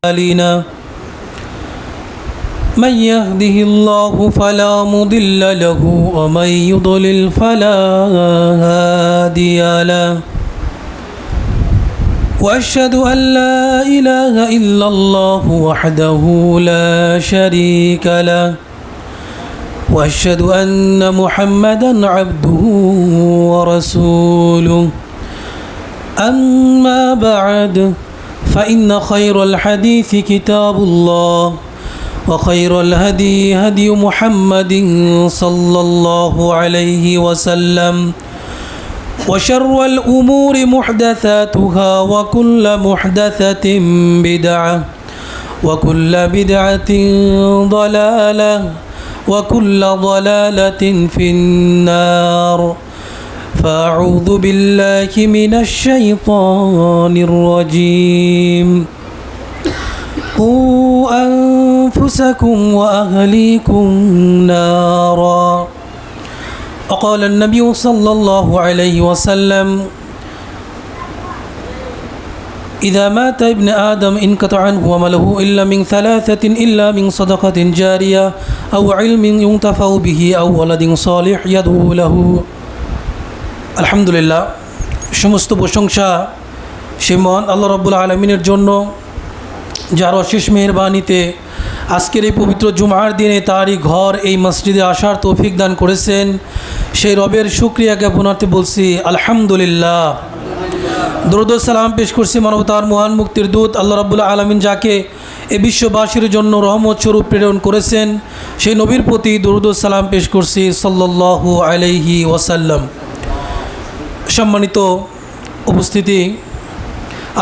علينا من يهده الله فلا مضل له ومن يضلل فلا هادي له وأشهد أن لا إله إلا الله وحده لا شريك له وأشهد أن محمدا عبده ورسوله أما بعد فإن خير الحديث كتاب الله وخير الهدي هدي محمد صلى الله عليه وسلم وشر الأمور محدثاتها وكل محدثة بدعة وكل بدعة ضلالة وكل ضلالة في النار فأعوذ بالله من الشيطان الرجيم قوا أنفسكم وأهليكم نارا وقال النبي صلى الله عليه وسلم إذا مات ابن آدم انقطع عنه عمله إلا من ثلاثة إلا من صدقة جارية أو علم ينتفع به أو ولد صالح يدعو له আলহামদুলিল্লাহ, সমস্ত প্রশংসা সে মহান আল্লাহ রাব্বুল আলামিনের জন্য, যার অশেষ মেহেরবানিতে আজকের এই পবিত্র জুমার দিনে তারই ঘর এই মসজিদে আসার তৌফিক দান করেছেন। সেই রবের শুকরিয়া জ্ঞাপনার্থে বলছি আলহামদুলিল্লাহ। দরুদ ও সালাম পেশ করছি মানবতার মহান মুক্তির দূত আল্লাহ রাব্বুল আলামিন যাকে এ বিশ্ববাসীর জন্য রহমত স্বরূপ প্রেরণ করেছেন, সেই নবীর প্রতি দরুদ ও সালাম পেশ করছি সাল্লাল্লাহু আলাইহি ওয়াসাল্লাম। সম্মানিত উপস্থিতি,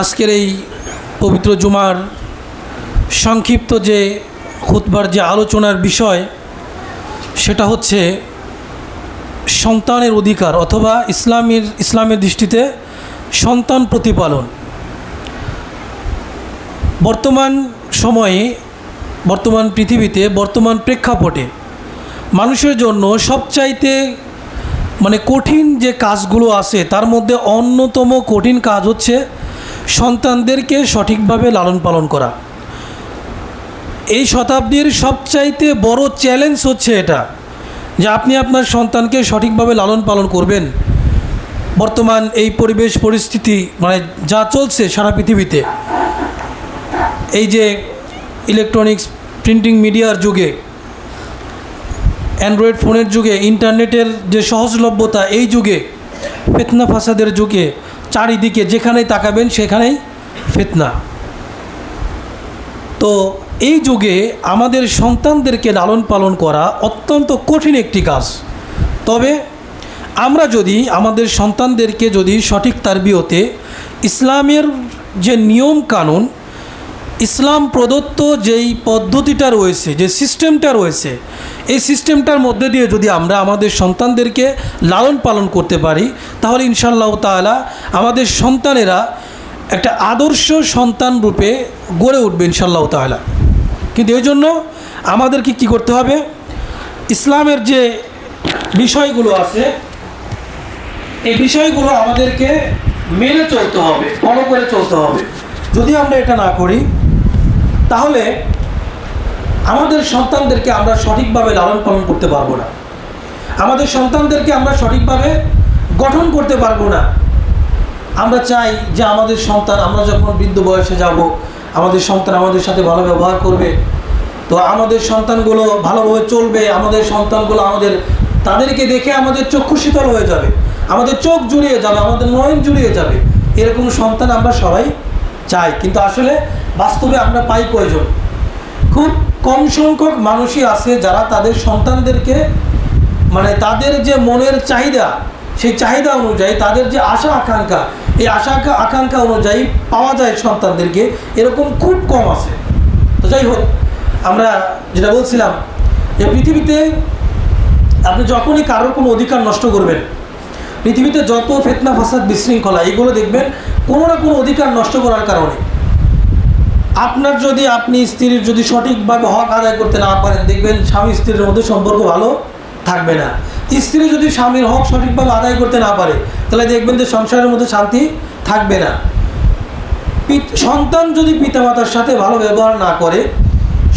আজকের এই পবিত্র জুমার সংক্ষিপ্ত যে খুতবার যে আলোচনার বিষয়, সেটা হচ্ছে সন্তানের অধিকার অথবা ইসলামের দৃষ্টিতে সন্তান প্রতিপালন। বর্তমান সময়ে, বর্তমান পৃথিবীতে, বর্তমান প্রেক্ষাপটে মানুষের জন্য সবচাইতে কঠিন যে কাজগুলো আছে তার মধ্যে অন্যতম কঠিন কাজ হচ্ছে সন্তানদেরকে সঠিকভাবে লালন পালন করা। এই শতাব্দীর সবচাইতে বড় চ্যালেঞ্জ হচ্ছে এটা, যে আপনি আপনার সন্তানকে সঠিকভাবে লালন পালন করবেন। বর্তমান এই পরিবেশ পরিস্থিতি যা চলছে সারা পৃথিবীতে, এই যে ইলেকট্রনিক্স প্রিন্টিং মিডিয়ার যুগে, অ্যান্ড্রয়েড ফোনের যুগে, ইন্টারনেটের যে সহজলভ্যতা, এই যুগে, ফিতনা ফাসাদের যুগে, চারিদিকে যেখানেই তাকাবেন সেখানেই ফিতনা। তো এই যুগে আমাদের সন্তানদেরকে লালন পালন করা অত্যন্ত কঠিন একটি কাজ। তবে আমরা যদি আমাদের সন্তানদেরকে যদি সঠিক তারবিয়তে ইসলামের যে নিয়ম কানুন, ইসলাম প্রদত্ত যেই পদ্ধতিটা রয়েছে, যে সিস্টেমটা রয়েছে, এই সিস্টেমটার মধ্যে দিয়ে যদি আমরা আমাদের সন্তানদেরকে লালন পালন করতে পারি, তাহলে ইনশাআল্লাহ তাআলা আমাদের সন্তানেরা একটা আদর্শ সন্তান রূপে গড়ে উঠবে ইনশাআল্লাহ তাআলা। কিন্তু এই জন্য আমাদেরকে কী করতে হবে? ইসলামের যে বিষয়গুলো আছে, এই বিষয়গুলো আমাদেরকে মেনে চলতে হবে, ফলো করে চলতে হবে। যদি আমরা এটা না করি, তাহলে আমাদের সন্তানদেরকে আমরা সঠিকভাবে লালন পালন করতে পারবো না, আমাদের সন্তানদেরকে আমরা সঠিকভাবে গঠন করতে পারবো না। আমরা চাই যে আমাদের সন্তান, আমরা যখন বৃদ্ধ বয়সে যাব, আমাদের সন্তান আমাদের সাথে ভালো ব্যবহার করবে, তো আমাদের সন্তানগুলো ভালোভাবে চলবে, আমাদের সন্তানগুলো তাদেরকে দেখে আমাদের চক্ষু শীতল হয়ে যাবে, আমাদের চোখ জুড়িয়ে যাবে, আমাদের নয়ন জুড়িয়ে যাবে। এরকম সন্তান আমরা সবাই চাই, কিন্তু আসলে বাস্তবে আমরা পাই কয়জন? খুব কম সংখ্যক মানুষই আছে যারা তাদের সন্তানদেরকে তাদের যে মনের চাহিদা, সেই চাহিদা অনুযায়ী, তাদের যে আশা আকাঙ্ক্ষা, এই আশা আকাঙ্ক্ষা অনুযায়ী পাওয়া যায় সন্তানদেরকে, এরকম খুব কম আছে। তো যাই হোক, আমরা যেটা বলছিলাম, যে পৃথিবীতে আপনি যখনই কারোর কোনো অধিকার নষ্ট করবেন, পৃথিবীতে যত ফিতনা ফাসাদ বিশৃঙ্খলা, এগুলো দেখবেন কোনো না কোনো অধিকার নষ্ট করার কারণে। আপনার যদি আপনি স্ত্রীর যদি সঠিকভাবে হক আদায় করতে না পারেন, দেখবেন স্বামী স্ত্রীর মধ্যে সম্পর্ক ভালো থাকবে না। স্ত্রী যদি স্বামীর হক সঠিকভাবে আদায় করতে না পারে, তাহলে দেখবেন যে সংসারের মধ্যে শান্তি থাকবে না। সন্তান যদি পিতামাতার সাথে ভালো ব্যবহার না করে,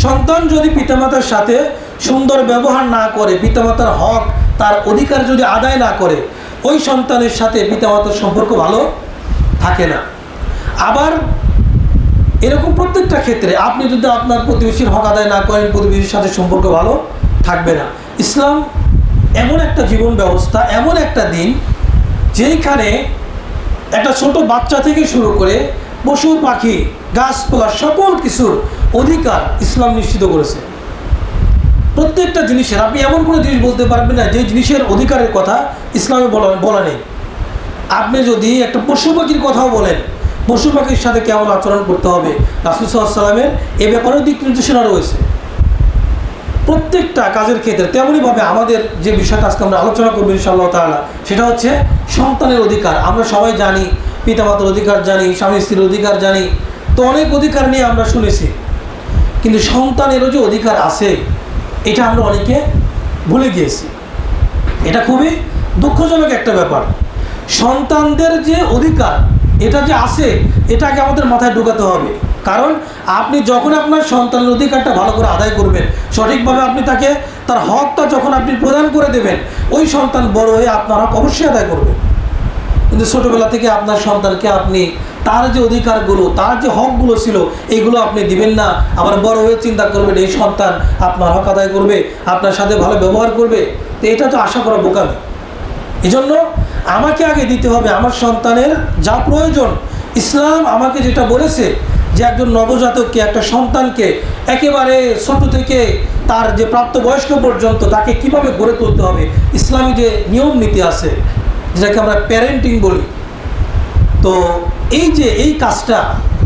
সন্তান যদি পিতামাতার সাথে সুন্দর ব্যবহার না করে, পিতামাতার হক তার অধিকার যদি আদায় না করে, ওই সন্তানের সাথে পিতামাতার সম্পর্ক ভালো থাকে না। আবার এরকম প্রত্যেকটা ক্ষেত্রে আপনি যদি আপনার প্রতিবেশীর হক আদায় না করেন, প্রতিবেশীর সাথে সম্পর্ক ভালো থাকবে না। ইসলাম এমন একটা জীবন ব্যবস্থা, এমন একটা দিন যেইখানে একটা ছোট বাচ্চা থেকে শুরু করে পশু পাখি গাছপালা সকল কিছুর অধিকার ইসলাম নিশ্চিত করেছে। প্রত্যেকটা জিনিসের আপনি এমন কোনো জিনিস বলতে পারবেন না যে জিনিসের অধিকারের কথা ইসলামে বলা নেই। আপনি যদি একটা পশু পাখির কথাও বলেন, পশু পাখির সাথে কেমন আচরণ করতে হবে, রাসূল সাল্লাল্লাহু আলাইহি ওয়াসাল্লামের এ ব্যাপারেও দিক নির্দেশনা রয়েছে প্রত্যেকটা কাজের ক্ষেত্রে। তেমনইভাবে আমাদের যে বিষয়টা আজকে আমরা আলোচনা করবো ইনশাআল্লাহ তাআলা, সেটা হচ্ছে সন্তানের অধিকার। আমরা সবাই জানি, পিতামাতার অধিকার জানি, স্বামী স্ত্রীর অধিকার জানি, তো অনেক অধিকার নিয়ে আমরা শুনেছি, কিন্তু সন্তানেরও যে অধিকার আছে এটা আমরা অনেকে ভুলে গিয়েছি। এটা খুবই দুঃখজনক একটা ব্যাপার। সন্তানদের যে অধিকার এটা যে আছে, এটাকে আমাদের মাথায় ঢোকাতে হবে। কারণ আপনি যখন আপনার সন্তানের অধিকারটা ভালো করে আদায় করবেন, সঠিকভাবে আপনি তাকে তার হকটা যখন আপনি প্রদান করে দেবেন, ওই সন্তান বড় হয়ে আপনার হক অবশ্যই আদায় করবে। কিন্তু ছোটোবেলা থেকে আপনার সন্তানকে আপনি তার যে অধিকারগুলো, তার যে হকগুলো ছিল, এইগুলো আপনি দিবেন না। আবার বড় হয়ে চিন্তা করবেন এই সন্তান আপনার হক আদায় করবে, আপনার সাথে ভালো ব্যবহার করবে, তো এটা তো আশা করা বোকামি। এই জন্য আমাকে আগে দিতে হবে আমার সন্তানের যা প্রয়োজন। ইসলাম আমাকে যেটা বলেছে যে একজন নবজাতককে, একটা সন্তানকে একেবারে ছোট থেকে তার যে প্রাপ্তবয়স্ক পর্যন্ত তাকে কিভাবে গড়ে তুলতে হবে, ইসলামী যে নিয়ম নীতি আছে যেটাকে আমরা প্যারেন্টিং বলি, তো এই কাজটা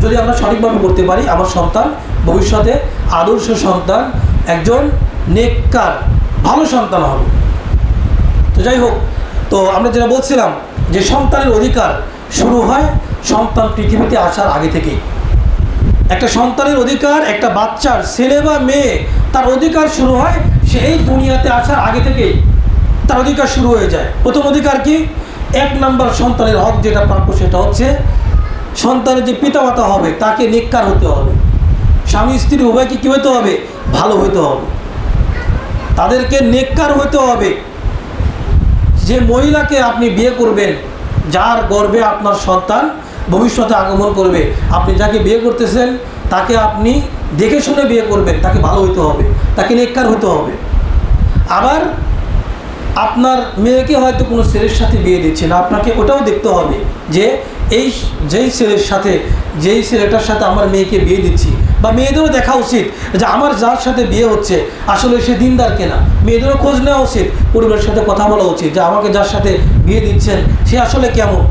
যদি আমরা সঠিকভাবে করতে পারি, আমার সন্তান ভবিষ্যতে আদর্শ সন্তান, একজন নেককার ভালো সন্তান হবে। তো যাই হোক, তো আমরা যেটা বলছিলাম যে সন্তানের অধিকার শুরু হয় সন্তান পৃথিবীতে আসার আগে থেকেই। একটা সন্তানের অধিকার, একটা বাচ্চার ছেলে বা মেয়ে, তার অধিকার শুরু হয় সেই দুনিয়াতে আসার আগে থেকেই তার অধিকার শুরু হয়ে যায়। প্রথম অধিকার কি? 1 নম্বর সন্তানের হক যেটা প্রাপ্য, সেটা হচ্ছে সন্তানের যে পিতামাতা হবে তাকে নেককার হতে হবে। স্বামী স্ত্রী উভয়কে কী হতে হবে? ভালো হতে হবে, তাদেরকে নেককার হতে হবে। যে মহিলাকে আপনি বিয়ে করবেন, যার গর্ভে আপনার সন্তান ভবিষ্যতে আগমন করবে, আপনি যাকে বিয়ে করতেছেন তাকে আপনি দেখে শুনে বিয়ে করবেন, তাকে ভালো হতে হবে, তাকে নেককার হতে হবে। আবার আপনার মেয়েকে হয়তো কোনো ছেলের সাথে বিয়ে দিচ্ছেন, আপনাকে ওটাও দেখতে হবে যে যেই ছেলের সাথে, যেই ছেলেটার সাথে আমার মেয়েকে বিয়ে দিচ্ছি, বা মেয়েদেরও দেখা উচিত যে আমার যার সাথে বিয়ে হচ্ছে আসলে সে দিনদার কিনা। মেয়েদেরও খোঁজ নেওয়া উচিত, পরিবারের সাথে কথা বলা উচিত যে আমাকে যার সাথে বিয়ে দিচ্ছেন সে আসলে কেমন,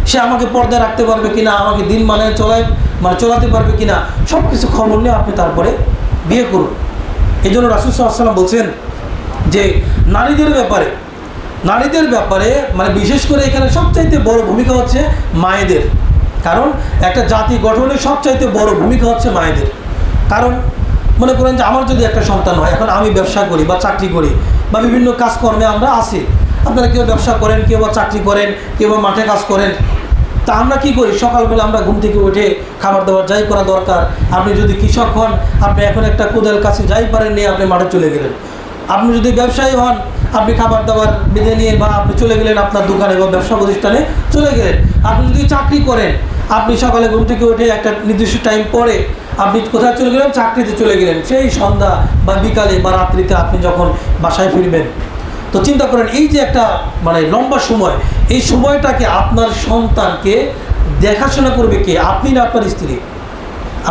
সে আমাকে পর্দায় রাখতে পারবে কিনা, আমাকে দিন চলাতে পারবে কিনা, সব কিছু খবর নিয়ে আপনি তারপরে বিয়ে করুন। এই জন্য রাসূল সাল্লাল্লাহু আলাইহি ওয়াসাল্লাম বলছেন যে নারীদের ব্যাপারে মানে বিশেষ করে এখানে সবচাইতে বড় ভূমিকা হচ্ছে মায়েদের। কারণ একটা জাতি গঠনের সবচাইতে বড় ভূমিকা হচ্ছে মায়েদের। কারণ মনে করেন যে আমার যদি একটা সন্তান হয়, এখন আমি ব্যবসা করি বা চাকরি করি বা বিভিন্ন কাজকর্মে আমরা আছি, আপনারা কেউ ব্যবসা করেন, কেউ বা চাকরি করেন, কেউ বা মাঠে কাজ করেন, তা আমরা কি করি? সকালবেলা আমরা ঘুম থেকে উঠে খাবার দাবার যাই করা দরকার। আপনি যদি কৃষক হন, আপনি এখন একটা কোদাল কাছে যাই পারেন নিয়ে আপনি মাঠে চলে গেলেন। আপনি যদি ব্যবসায়ী হন, আপনি খাবার দাবার বেঁধে নিয়ে বা আপনি চলে গেলেন আপনার দোকানে বা ব্যবসা প্রতিষ্ঠানে চলে গেলেন। আপনি যদি চাকরি করেন, আপনি সকালে ঘুম থেকে উঠে একটা নির্দিষ্ট টাইম পরে আপনি কোথায় চলে গেলেন? চাকরিতে চলে গেলেন। সেই সন্ধ্যা বা বিকালে বা রাত্রিতে আপনি যখন বাসায় ফিরবেন, তো চিন্তা করেন এই যে একটা মানে লম্বা সময়, এই সময়টাকে আপনার সন্তানকে দেখাশোনা করবে কে? আপনি না আপনার স্ত্রী?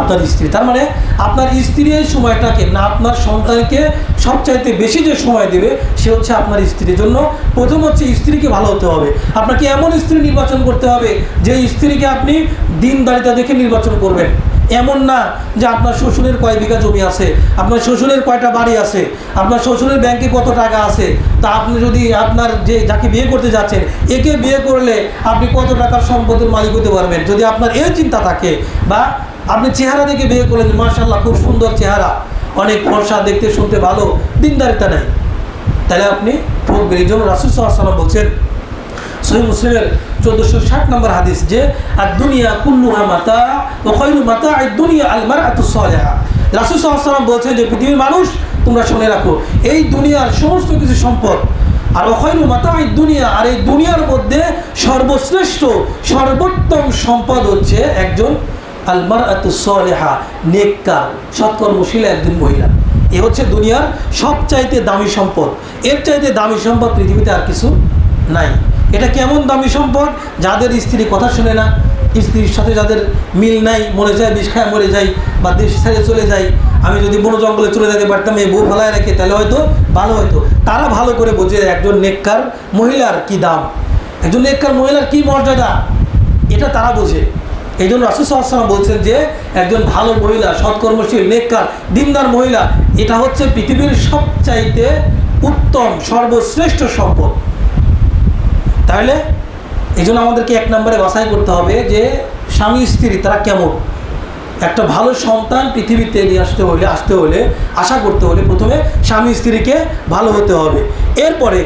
আপনার স্ত্রী। তার মানে আপনার স্ত্রী এই সময়টাকে না আপনার সন্তানকে সবচাইতে বেশি যে সময় দেবে সে হচ্ছে আপনার স্ত্রীর জন্য। প্রথম হচ্ছে স্ত্রীকে ভালো হতে হবে। আপনাকে এমন স্ত্রী নির্বাচন করতে হবে যে স্ত্রীকে আপনি দিনদারিতা দেখে নির্বাচন করবেন। এমন না যে আপনার শ্বশুরের কয় বিঘা জমি আছে, আপনার শ্বশুরের কয়টা বাড়ি আছে, আপনার শ্বশুরের ব্যাংকে কত টাকা আছে, তা আপনি যদি আপনার যাকে বিয়ে করতে যাচ্ছেন একে বিয়ে করলে আপনি কত টাকার সম্পদের মালিক হতে পারবেন, যদি আপনার এই চিন্তা থাকে। বা আপনি চেহারা দেখে বিয়ে করলেন, মাশাআল্লাহ খুব সুন্দর চেহারা, অনেক ফর্সা, দেখতে শুনতে ভালো, দিনদারিতা নাই, তাহলে আপনি ঠকবেন। এই জন্য রাসূল সাল্লাল্লাহু আলাইহি ওয়াসাল্লাম বলছেন সহিহ মুসলিমের 1460 নম্বর হাদিস যে আর দুনিয়া কুল্লুহা মাতা ওয়া খায়রু মাতা'আদ দুনিয়া আল মারআতু সালিহা। রাসূল সাল্লাল্লাহু আলাইহি ওয়াসাল্লাম বলছেন যে পৃথিবীর মানুষ তোমরা শুনে রাখো, এই দুনিয়ার সমস্ত কিছু সম্পদ আর ওয়া খায়রু মাতা'আদ দুনিয়া, আর এই দুনিয়ার মধ্যে সর্বশ্রেষ্ঠ সর্বোত্তম সম্পদ হচ্ছে একজন আল মারআতু সালিহা, নেককার সৎকর্মশীল একজন মহিলা। এ হচ্ছে দুনিয়ার সবচাইতে দামি সম্পদ। এর চাইতে দামি সম্পদ পৃথিবীতে আর কিছু নাই। এটা কেমন দামি সম্পদ? যাদের স্ত্রী কথা শুনে না, স্ত্রীর সাথে যাদের মিল নাই, মরে যায় বিষ খায় মরে যায় বা দেশ ছেড়ে চলে যায়। আমি যদি বন জঙ্গলে চলে যেতে পারতাম এই বউ ফেলায় রেখে, তাহলে হয়তো ভালো হতো। তারা ভালো করে বোঝে একজন নেককার মহিলার কি দাম, একজন নেককার মহিলার কি মর্যাদা, এটা তারা বোঝে। এই জন্য রাসূল সাল্লাল্লাহু আলাইহি ওয়াসাল্লাম বলছেন যে একজন ভালো মহিলা, সৎকর্মশীল, নেককার, দিনদার মহিলা, এটা হচ্ছে পৃথিবীর সবচাইতে উত্তম সর্বশ্রেষ্ঠ সম্পদ। তাহলে এই জন্য আমাদেরকে এক নম্বরে বাছাই করতে হবে যে স্বামী স্ত্রী তারা কেমন। একটা ভালো সন্তান পৃথিবীতে নিয়ে আসতে হলে আশা করতে হলে প্রথমে স্বামী স্ত্রীকে ভালো হতে হবে। এরপরে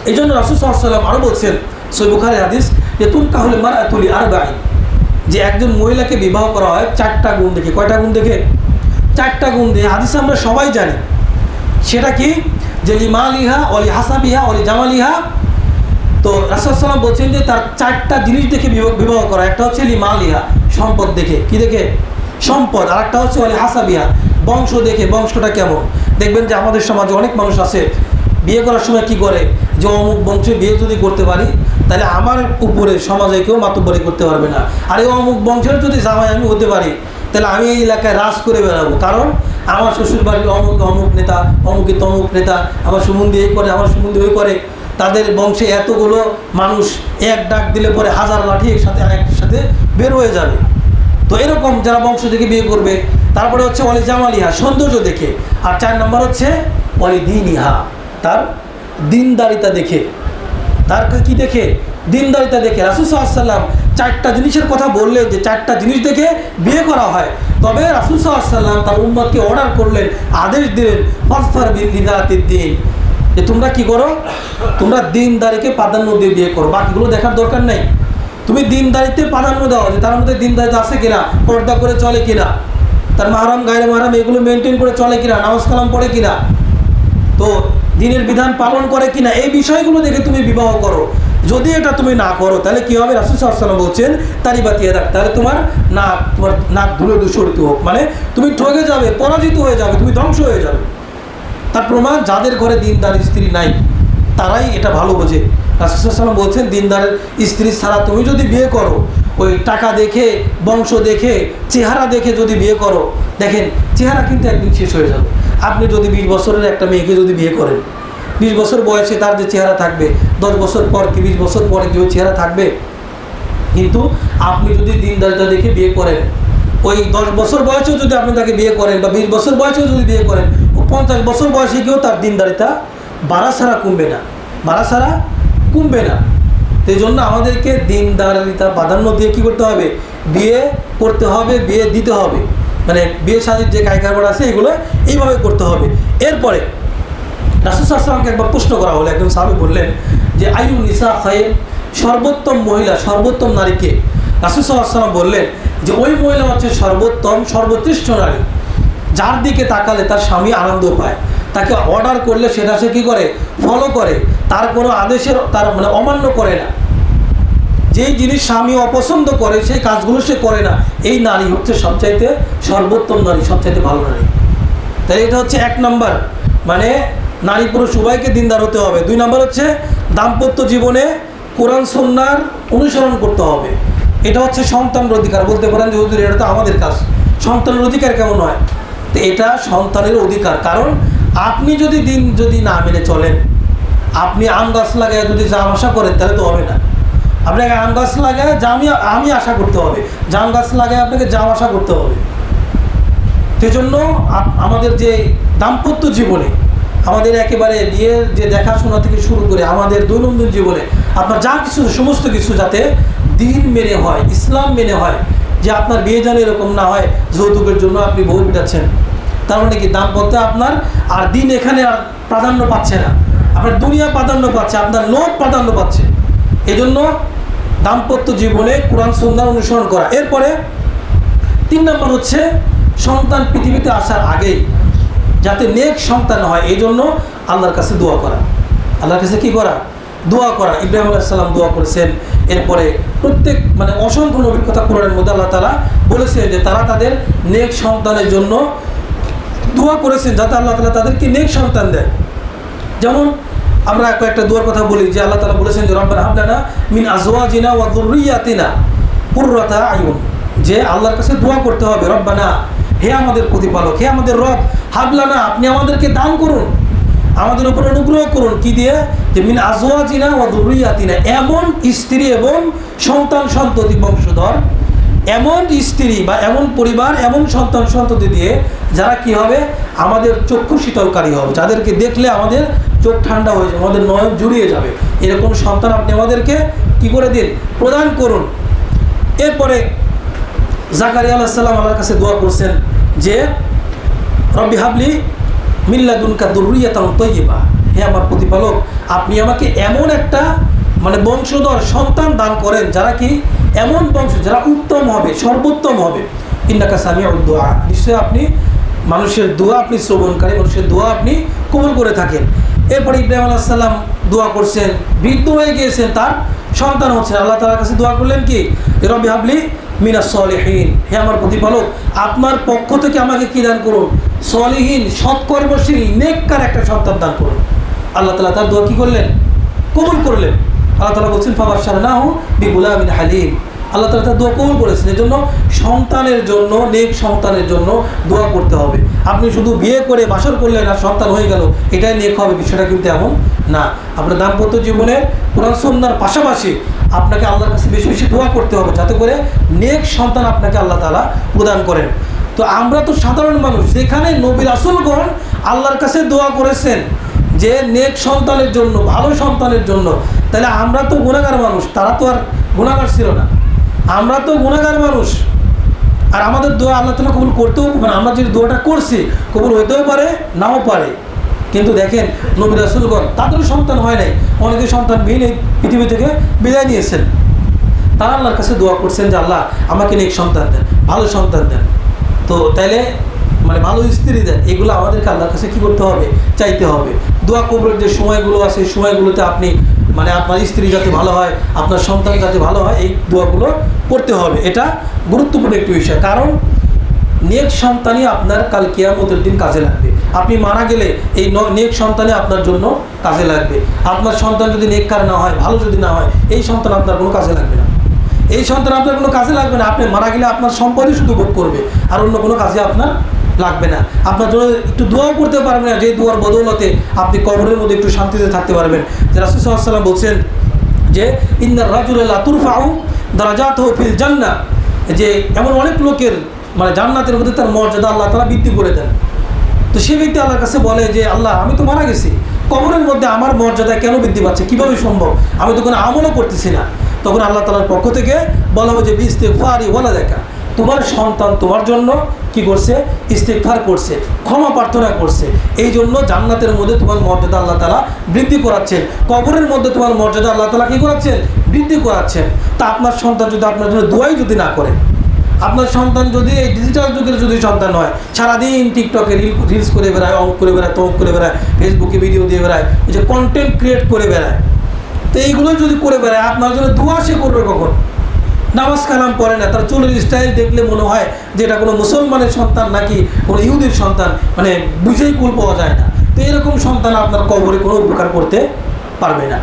এই জন্য রাসূল সাল্লাল্লাহু আলাইহি ওয়াসাল্লাম আরও বলছেন, সহিহ বুখারীর হাদিস, যে তুনকাহুল মারআতু লিআরবাঈন, যে একজন মহিলাকে বিবাহ করা হয় 4টা গুণ দেখে। কয়টা গুণ দেখে? 4টা গুণ দেখে। হাদিস আমরা সবাই জানি। সেটা কি? যে লিমালিহা ওয়ালি হাসাবিহা ওয়ালি জামালিহা। তো রাসূল সাল্লাল্লাহু আলাইহি ওয়াসাল্লাম বলছেন যে তার 4টা জিনিস দেখে বিবাহ করা। একটা হচ্ছে লিমালিহা, সম্পদ দেখে। কি দেখে? সম্পদ। আর একটা হচ্ছে ওয়ালি হাসাবিহা, বংশ দেখে, বংশটা কেমন। দেখবেন যে আমাদের সমাজে অনেক মানুষ আছে বিয়ে করার সময় কি করে, যে অমুক বংশে বিয়ে যদি করতে পারি তাহলে আমার উপরে সমাজে কেউ মাতব্বরি করতে পারবে না, আর এই অমুক বংশের যদি জামাই আমি হতে পারি তাহলে আমি এই এলাকায় রাজ করে বেড়াবো, কারণ আমার শ্বশুর বাড়ির অমুক অমুক নেতা, অমুকে তমুক নেতা, আমার সুমন্দি এই করে, আমার সুমন্দি ওই করে, তাদের বংশে এতগুলো মানুষ, এক ডাক দিলে পরে 1000 লাঠি একসাথে বের হয়ে যাবে। তো এরকম যারা বংশ থেকে বিয়ে করবে। তারপরে হচ্ছে ওয়ালি জামালিহা, সৌন্দর্য দেখে। আর 4 নম্বর হচ্ছে ওয়ালি দীনিহা, তার দিনদারিতা দেখে। তার কি দেখে? দিনদারিতা দেখে। রাসূল সাল্লাল্লাহু আলাইহি ওয়াসাল্লাম 4টা জিনিসের কথা বললেন যে 4টা জিনিস দেখে বিয়ে করা হয়। তবে রাসূল সাল্লাল্লাহু আলাইহি ওয়াসাল্লাম তার উম্মতকে অর্ডার করলেন, আদেশ দিলেন, ফাসফার বিযাতিদ দ্বীন, যে তোমরা কি করো, তোমরা দিনদারিকে প্রাধান্য দিয়ে বিয়ে করো, বাকিগুলো দেখার দরকার নেই। তুমি দিনদারিতে প্রাধান্য দাও, যে তার মধ্যে দিনদারিতা আছে কিনা, পর্দা করে চলে কিনা, তার মাহরাম গায়রে মাহরাম এগুলো মেনটেন করে চলে কিনা, নামাজ কালাম পড়ে কিনা, তো দিনের বিধান পালন করে কিনা, এই বিষয়গুলো দেখে তুমি বিবাহ করো। যদি এটা তুমি না করো তাহলে কি হবে? রাসূল সাল্লাল্লাহু আলাইহি ওয়াসাল্লাম বলছেন তারিবাতিয়া দাগ, তাহলে তোমার নাক ধুলো দূষিত হোক, মানে তুমি ঠকে যাবে, পরাজিত হয়ে যাবে, তুমি ধ্বংস হয়ে যাবে। তার প্রমাণ যাদের ঘরে দিনদার স্ত্রী নাই তারাই এটা ভালো বোঝে। রাসূল সাল্লাল্লাহু আলাইহি ওয়াসাল্লাম বলছেন দিনদারের স্ত্রী ছাড়া তুমি যদি বিয়ে করো, ওই টাকা দেখে, বংশ দেখে, চেহারা দেখে যদি বিয়ে করো, দেখেন চেহারা কিন্তু একদিন শেষ হয়ে যাবে। আপনি যদি 20 বছরের একটা মেয়েকে যদি বিয়ে করেন, 20 বছর বয়সে তার যে চেহারা থাকবে, 10 বছর পর কি 20 বছর পরে যে চেহারা থাকবে। কিন্তু আপনি যদি দিনদারিতা দেখে বিয়ে করেন, ওই 10 বছর বয়সেও যদি আপনি তাকে বিয়ে করেন বা 20 বছর বয়সেও যদি বিয়ে করেন, ও 50 বছর বয়সে গিয়েও তার দিনদারিতা বাড়া ছাড়া কমবে না, বাড়া ছাড়া কমবে না। সেই জন্য আমাদেরকে দিনদারিতা প্রাধান্য দিয়ে কী করতে হবে? বিয়ে করতে হবে, বিয়ে দিতে হবে। মানে বিয়ে শাদীর যে কায়কারবার আছে এগুলো এইভাবে করতে হবে। এরপরে রাসূল সাল্লাল্লাহু আলাইহি ওয়াসাল্লামকে একবার প্রশ্ন করা হলো, একজন সাহাবী বললেন যে আইয়ুন নিসা খায়র, সর্বোত্তম মহিলা, সর্বোত্তম নারীকে? রাসূল সাল্লাল্লাহু আলাইহি ওয়াসাল্লাম বললেন যে ওই মহিলা হচ্ছে সর্বোত্তম সর্বোৎকৃষ্ট নারী, যার দিকে তাকালে তার স্বামী আনন্দ পায়, তাকে অর্ডার করলে সেটা সে কী করে? ফলো করে, তার কোনো আদেশের তার মানে অমান্য করে না। যেই জিনিস স্বামী অপছন্দ করে সেই কাজগুলো সে করে না, এই নারী হচ্ছে সবচাইতে সর্বোত্তম নারী, সবচাইতে ভালো নারী। তাই এটা হচ্ছে 1 নম্বর, মানে নারী পুরুষ উভয়কে দিনদার হতে হবে। 2 নম্বর হচ্ছে দাম্পত্য জীবনে কোরআন সুন্নাহর অনুসরণ করতে হবে। এটা হচ্ছে সন্তানের অধিকার। বলতে পারেন যে হুজুর এটা তো আমাদের কাজ, সন্তানের অধিকার কেমন হয়? তো এটা সন্তানের অধিকার, কারণ আপনি যদি না মেনে চলেন, আপনি আম গাছ লাগায় যদি জাম আশা করেন তাহলে তো হবে না। আপনাকে আম গাছ লাগায় আমি আশা করতে হবে, জাম গাছ লাগায় আপনাকে জাম আশা করতে হবে। সেজন্য আমাদের যে দাম্পত্য জীবনে, আমাদের একেবারে বিয়ের যে দেখাশোনা থেকে শুরু করে আমাদের দৈনন্দিন জীবনে আপনার যা কিছু সমস্ত কিছু যাতে দিন মেনে হয়, ইসলাম মেনে হয়। যে আপনার বিয়ে যেন এরকম না হয় যৌতুকের জন্য আপনি বউ পিটাচ্ছেন, তার মানে কি দাম্পত্যে আপনার আর দিন এখানে আর প্রাধান্য পাচ্ছে না, আপনার দুনিয়া প্রাধান্য পাচ্ছে, আপনার লোক প্রাধান্য পাচ্ছে। এজন্য দাম্পত্য জীবনে কোরআন সুন্নাহ অনুসরণ করা। এরপরে 3 নম্বর হচ্ছে সন্তান পৃথিবীতে আসার আগেই যাতে নেক সন্তান হয় এই জন্য আল্লাহর কাছে দোয়া করা। আল্লাহর কাছে কী করা? দোয়া করা। ইব্রাহিম আলাইহিস সালাম দোয়া করেছেন। এরপরে প্রত্যেক অসংখ্য নবীর কথা কোরআনের মধ্যে আল্লাহ তাআলা বলেছেন যে তারা তাদের নেক সন্তানের জন্য দোয়া করেছেন যাতে আল্লাহ তাআলা তাদেরকে নেক সন্তান দেন। যেমন আমরা কয়েকটা দোয়ার কথা বলি যে আল্লাহ তাআলা বলেছেন যে রব্বানা হাব লানা মিন আজওয়াজিনা ওয়া যুররিয়াতিনা কুররাতা আয়ুন, যে আল্লাহর কাছে দোয়া করতে হবে, রব্বানা, হে আমাদের প্রতিপালক, হে আমাদের রব, হাব লানা, আপনি আমাদেরকে দান করুন, আমাদের উপর অনুগ্রহ করুন। কি দিয়ে? যে মিন আজওয়াজিনা ওয়া যুররিয়াতিনা, এমন স্ত্রী এবং সন্তান সন্ততি বংশধর, এমন স্ত্রী বা এমন পরিবার, এমন সন্তান সন্ততি দিয়ে যারা কি হবে আমাদের চক্ষু শীতলকারী হবে, যাদেরকে দেখলে আমাদের চোখ ঠান্ডা হয়ে যাবে, আমাদের নয়ন জুড়িয়ে যাবে, এরকম সন্তান আপনি আমাদেরকে কি করে দিন? প্রদান করুন। এরপরে জাকারিয়া আলাইহিস সালাম আল্লাহর কাছে দোয়া করছেন যে রব্বি হাবলি মিন লাদুনকা যুররিয়াতান তাইয়্যিবা, হে আমার প্রতিপালক, আপনি আমাকে এমন একটা বংশধর সন্তান দান করেন যারা কি এমন বংশ যারা উত্তম হবে, সর্বোত্তম হবে। ইন্নাকা সামিউদ দুআ, নিশ্চয়ই আপনি মানুষের দোয়া আপনি শ্রবণকারী, মানুষের দোয়া আপনি কবুল করে থাকেন। এরপরে ইব্রাহিম আলাইহিস সালাম দোয়া করছেন, বৃদ্ধ হয়ে গিয়েছেন, তার সন্তান হচ্ছে, আল্লাহ তাআলার কাছে দোয়া করলেন কি রব্বি হাবলি মিনাস সলিহিন, হে আমার প্রতিপালক, আপনার পক্ষ থেকে আমাকে কি দান করুন? সলিহিন, সৎকর্মশীল, নেককার একটা সন্তান দান করুন। আল্লাহ তাআলা তার দোয়া কি করলেন? কবুল করলেন। আল্লাহ তাআলা বলছেন ফাবাশশারনাহু বিগুলামিন হালিম, আল্লাহ তাআলা তার দোয়া কবুল করেছেন। এই জন্য সন্তানের জন্য, নেক সন্তানের জন্য দোয়া করতে হবে। আপনি শুধু বিয়ে করে বাসর করলেন আর সন্তান হয়ে গেল এটাই নেক হবে, বিষয়টা কিন্তু এমন না। আপনার দাম্পত্য জীবনের কোরআন সুন্নাহর পাশাপাশি আপনাকে আল্লাহর কাছে বেশি বেশি দোয়া করতে হবে যাতে করে নেক সন্তান আপনাকে আল্লাহ তাআলা প্রদান করেন। তো আমরা তো সাধারণ মানুষ, যেখানে নবী রাসূলগণ আল্লাহর কাছে দোয়া করেছেন যে নেক সন্তানের জন্য, ভালো সন্তানের জন্য, তাহলে আমরা তো গুনাহগার মানুষ, তারা তো আর গুনাহগার ছিল না, আমরা তো গুনাহগার মানুষ। আর আমাদের দোয়া আল্লাহ তাআলা কবুল করতেও, আমরা যে দোয়াটা করছি কবুল হইতেও পারে, নাও পারে। কিন্তু দেখেন নবী রাসূলগণ তাদেরও সন্তান হয় নাই, অনেকে সন্তানবিহীন এই পৃথিবী থেকে বিদায় নিয়েছেন। তারা আল্লাহর কাছে দোয়া করছেন যে আল্লাহ আমাকে নেক সন্তান দেন, ভালো সন্তান দেন। তো তাইলে ভালো স্ত্রী দেন, এগুলো আমাদেরকে আল্লাহর কাছে কী করতে হবে? চাইতে হবে। দোয়া কবুলের যে সময়গুলো আছে সময়গুলোতে আপনি আপনার স্ত্রী যাতে ভালো হয়, আপনার সন্তান যাতে ভালো হয়, এই দোয়াগুলো করতে হবে। এটা গুরুত্বপূর্ণ একটি বিষয়, কারণ নেক সন্তানই আপনার কাল কিয়ামতের দিন কাজে লাগবে। আপনি মারা গেলে এই নেক সন্তানই আপনার জন্য কাজে লাগবে। আপনার সন্তান যদি নেককার না হয়, ভালো যদি না হয়, এই সন্তান আপনার কোনো কাজে লাগবে না। এই সন্তান আপনার কোনো কাজে লাগবে না। আপনি মারা গেলে আপনার সম্পদই শুধু ভোগ করবে, আর অন্য কোনো কাজে আপনার লাগবে না। আপনার জন্য একটু দোয়াও করতে পারবেন না, যে দোয়ার বদৌলতে আপনি কবরের মধ্যে একটু শান্তিতে থাকতে পারবেন। যে রাসূল সাল্লাল্লাহু আলাইহি ওয়াসাল্লাম বলছেন যে ইন্নার রাজুলা লা তুরফাউ দারাজাতুহু ফিল জান্নাহ, যে এমন অনেক লোকের জান্নাতের মধ্যে তার মর্যাদা আল্লাহ তাআলা বৃদ্ধি করে দেন। তো সে ব্যক্তি আল্লাহর কাছে বলে যে আল্লাহ, আমি তো মারা গেছি, কবরের মধ্যে আমার মর্যাদা কেন বৃদ্ধি পাচ্ছে, কীভাবে সম্ভব? আমি তো কোনো আমলও করতেছি না। তখন আল্লাহ তাআলার পক্ষ থেকে বলা হবে যে বিস্তিগফারি ওয়ালাদাকা, তোমার সন্তান তোমার জন্য কি করছে? ইস্তিগফার করছে, ক্ষমা প্রার্থনা করছে, এই জন্য জান্নাতের মধ্যে তোমার মর্যাদা আল্লাহ তাআলা বৃদ্ধি করাচ্ছেন, কবরের মধ্যে তোমার মর্যাদা আল্লাহ তাআলা কী করাচ্ছেন? বৃদ্ধি করাচ্ছেন। তা আপনার সন্তান যদি আপনার জন্য দোয়াই যদি না করে, আপনার সন্তান যদি এই ডিজিটাল যুগের যদি সন্তান হয়, সারাদিন টিকটকে রিলস করে বেড়ায়, অঙ্ক করে বেড়ায়, তঙ্ক করে বেড়ায়, ফেসবুকে ভিডিও দিয়ে বেড়ায়, এই যে কন্টেন্ট ক্রিয়েট করে বেড়ায়, তো এইগুলো যদি করে বেড়ায় আপনার জন্য দোয়া সে করবে কখন? নামাজ কালাম পড়ে না, তার চুলের স্টাইল দেখলে মনে হয় যে এটা কোনো মুসলমানের সন্তান নাকি কোনো ইহুদির সন্তান, বুঝেই কুল পাওয়া যায় না। তো এরকম সন্তান আপনার কবরে কোনো উপকার করতে পারবে না।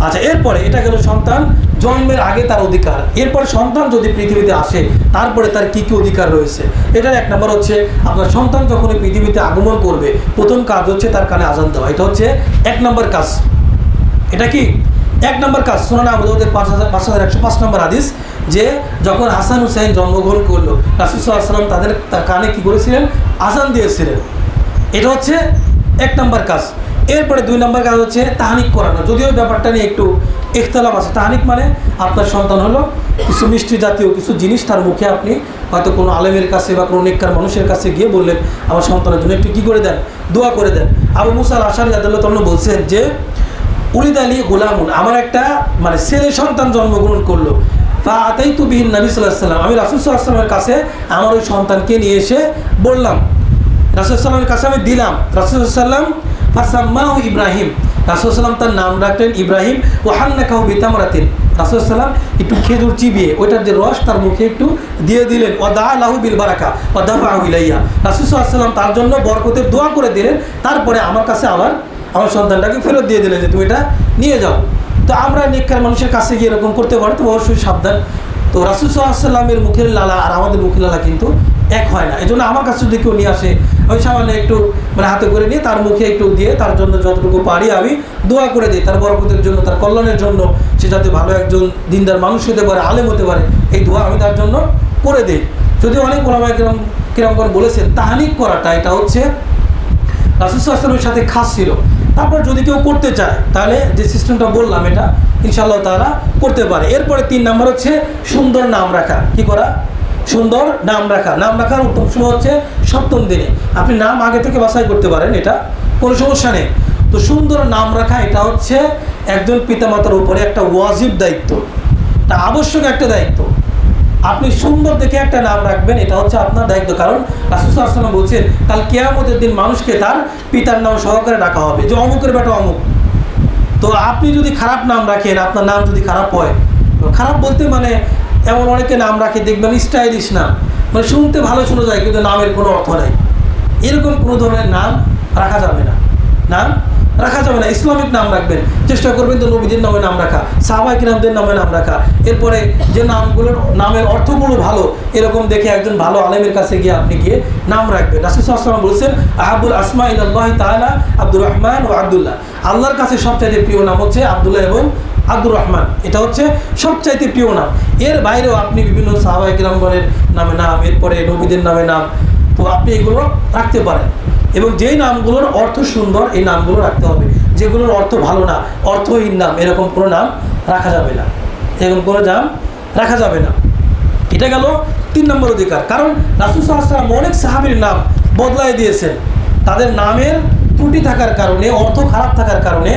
আচ্ছা, এরপরে এটা গেল সন্তান জন্মের আগে তার অধিকার। এরপর সন্তান যদি পৃথিবীতে আসে তারপরে তার কী কী অধিকার রয়েছে। এটার 1 নম্বর হচ্ছে আপনার সন্তান যখন পৃথিবীতে আগমন করবে প্রথম কাজ হচ্ছে তার কানে আজান দেওয়া। এটা হচ্ছে 1 নম্বর কাজ। এটা কি 1 নম্বর কাজ? সুনান আবু দাউদের 5105 নম্বর হাদিস, যে যখন হাসান হুসাইন জন্মগ্রহণ করলো রাসূল সাল্লাল্লাহু আলাইহি ওয়াসাল্লাম তাদের কানে কী করেছিলেন? আজান দিয়েছিলেন। এটা হচ্ছে 1 নম্বর কাজ। এরপরে 2 নম্বর কাজ হচ্ছে তাহনিক করানো। যদিও ব্যাপারটা নিয়ে একটু ইখতিলাফ আছে। তাহনিক আপনার সন্তান হলো কিছু মিষ্টি জাতীয় কিছু জিনিস তার মুখে আপনি হয়তো কোনো আলেমের কাছে বা কোনো নেককার মানুষের কাছে গিয়ে বললেন আমার সন্তানের জন্য একটু কী করে দেন? দোয়া করে দেন। আবু মুসা আল আশআরী রাদিয়াল্লাহু তাআলা বলছেন যে উলিদ আলী গোলামুন, আমার একটা মানে ছেলে সন্তান জন্মগ্রহণ করলো। ফাআতাইতু বিহিন নবী সাল্লাল্লাহু আলাইহি ওয়াসাল্লাম, আমি রাসূল সাল্লাল্লাহু আলাইহি ওয়াসাল্লামের কাছে আমার ওই সন্তানকে নিয়ে এসে বললাম, রাসূল সাল্লাল্লাহু আলাইহি ওয়াসাল্লামের কাছে আমি দিলাম। রাসূল সাল্লাল্লাহু আলাইহি ওয়াসাল্লাম ফাসাম্মাহু ইব্রাহিম, রাসূল সাল্লাম তার নাম রাখলেন ইব্রাহিম। ওয়া হান্নাকাহু বিতামরাতিন, রাসূল সাল্লাম একটু খেজুর চিবিয়ে ওইটার যে রস তার মুখে একটু দিয়ে দিলেন। ওয়া দাআ লাহু বিল বারাকা ওয়া দাফাহু ইলাইয়া, রাসূল সাল্লাল্লাহু আলাইহি ওয়াসাল্লাম তার জন্য বরকতের দোয়া করে দিলেন। তারপরে আমার কাছে আমার সন্তানটাকে ফেরত দিয়ে দিলেন যে তুমি এটা নিয়ে যাও। তো আমরা নেককার মানুষের কাছে গিয়ে এরকম করতে পারি, তো অবশ্যই সাবধান। তো রাসূল সাল্লাল্লাহু আলাইহি ওয়াসাল্লামের মুখের লালা আর আমাদের মুখের লালা কিন্তু এক হয় না। এই জন্য আমার কাছে যদি কেউ নিয়ে আসে, আমি সামান্য একটু মানে হাতে করে নিয়ে তার মুখে একটু দিয়ে তার জন্য যতটুকু পারি আমি দোয়া করে দিই, তার বরকতের জন্য, তার কল্যাণের জন্য, সে যাতে ভালো একজন দিনদার মানুষ হতে পারে, আলেম হতে পারে, এই দোয়া আমি তার জন্য করে দিই। যদি অনেক ওলামায়ে কিরামগণ বলেছেন তাহনিক করাটা এটা হচ্ছে রাসূল সাল্লাল্লাহু আলাইহি ওয়াসাল্লামের সাথে খাস ছিল। তারপর যদি কেউ করতে চায় তাহলে যে সিস্টেমটা বললাম এটা ইনশাআল্লাহ তাআলা করতে পারে। এরপরে 3 নম্বর হচ্ছে সুন্দর নাম রাখা। কি করা? সুন্দর নাম রাখা। নাম রাখার উত্তম সময় হচ্ছে সপ্তম দিনে। আপনি নাম আগে থেকে বাছাই করতে পারেন, এটা কোনো সমস্যা নেই। তো সুন্দর নাম রাখা এটা হচ্ছে একজন পিতামাতার উপরে একটা ওয়াজিব দায়িত্ব, এটা আবশ্যক একটা দায়িত্ব। আপনি সুন্দর দেখে একটা নাম রাখবেন, এটা হচ্ছে আপনার দায়িত্ব। কারণ রাসূল সাল্লাল্লাহু আলাইহি ওয়াসাল্লাম বলছেন কাল কিয়ামতের দিন মানুষকে তার পিতার নাম সহকারে ডাকা হবে, যে অমুকের বেটা অমুক। তো আপনি যদি খারাপ নাম রাখেন, আপনার নাম যদি খারাপ হয়, খারাপ বলতে মানে এমন অনেকে নাম রাখে দেখবেন স্টাইলিশ নাম, মানে শুনতে ভালো শোনা যায় কিন্তু নামের কোনো অর্থ নেই। এরকম কোনো ধরনের নাম রাখা যাবে না, নাম রাখা যাবে না। ইসলামিক নাম রাখবেন, চেষ্টা করবেন তো নবীদের নামে নাম রাখা, সাহাবায়ে কিরামদের নামে নাম রাখা। এরপরে যে নামগুলোর নামের অর্থগুলো ভালো, এরকম দেখে একজন ভালো আলেমের কাছে গিয়ে আপনি গিয়ে নাম রাখবেন। রাসূল সাল্লাল্লাহু আলাইহি ওয়াসাল্লাম বলেছেন আহাবুল আসমা ইলাল্লাহি তাআলা আব্দুর রহমান ও আব্দুল্লাহ, আল্লাহর কাছে সবচাইতে প্রিয় নাম হচ্ছে আব্দুল্লাহ এবং আব্দুর রহমান, এটা হচ্ছে সবচাইতে প্রিয় নাম। এর বাইরেও আপনি বিভিন্ন সাহাবায়ে কিরামগণের নামে নাম, এরপরে নবীদের নামে নাম, তো আপনি এগুলো রাখতে পারেন। এবং যেই নামগুলোর অর্থ সুন্দর এই নামগুলো রাখতে হবে, যেগুলোর অর্থ ভালো না, অর্থহীন নাম, এরকম কোনো নাম রাখা যাবে না, এরকম কোনো নাম রাখা যাবে না। এটা গেল 3 নম্বর অধিকার। কারণ রাসূল সাল্লাল্লাহু আলাইহি ওয়াসাল্লাম অনেক সাহাবীর নাম বদলাই দিয়েছেন তাদের নামের ত্রুটি থাকার কারণে, অর্থ খারাপ থাকার কারণে।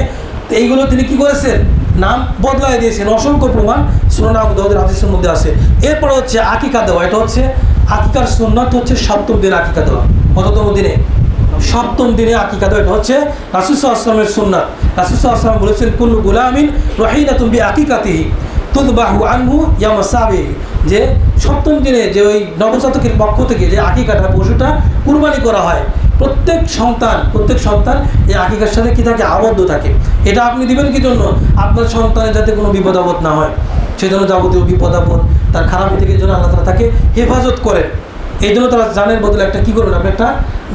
তো এইগুলো তিনি কি করেছেন? নাম বদলাই দিয়েছেন। অসংখ্য প্রমাণ সুনান আবু দাউদের হাদিসের মধ্যে আছে। এরপরে হচ্ছে আকিকা দেওয়া। এটা হচ্ছে আকিকার সুন্নাত হচ্ছে 7ম দিনে আকিকা দেওয়া। কততম দিনে? 7ম দিনে আকিকা দেওয়া। এটা হচ্ছে রাসূল সাল্লাল্লাহু আলাইহি ওয়াসাল্লামের সুন্নাত। রাসূল সাল্লাল্লাহু আলাইহি ওয়াসাল্লাম বলেছেন কুল্লু গুলামিন রাহিনাতুন বিআকিকাতিহি তুযবাহু আনহু ইয়াওমা সাবিহি, যে 7ম দিনে যে ওই নবজাতকের পক্ষ থেকে যে আকিকাটা, পশুটা কুরবানি করা হয়, প্রত্যেক সন্তান এই আকিকার সাথে কি থাকে? আবদ্ধ থাকে। এটা আপনি দিবেন কি জন্য? আপনার সন্তানের যাতে কোনো বিপদ আপদ না হয়, সেজন্য যাবতীয় বিপদ আপদ তার খারাপ থেকে জন্য আল্লাহ তাআলা তাকে হেফাজত করেন। এই জন্য তারা জানের বদলে একটা কী করবেন, আপনি একটা,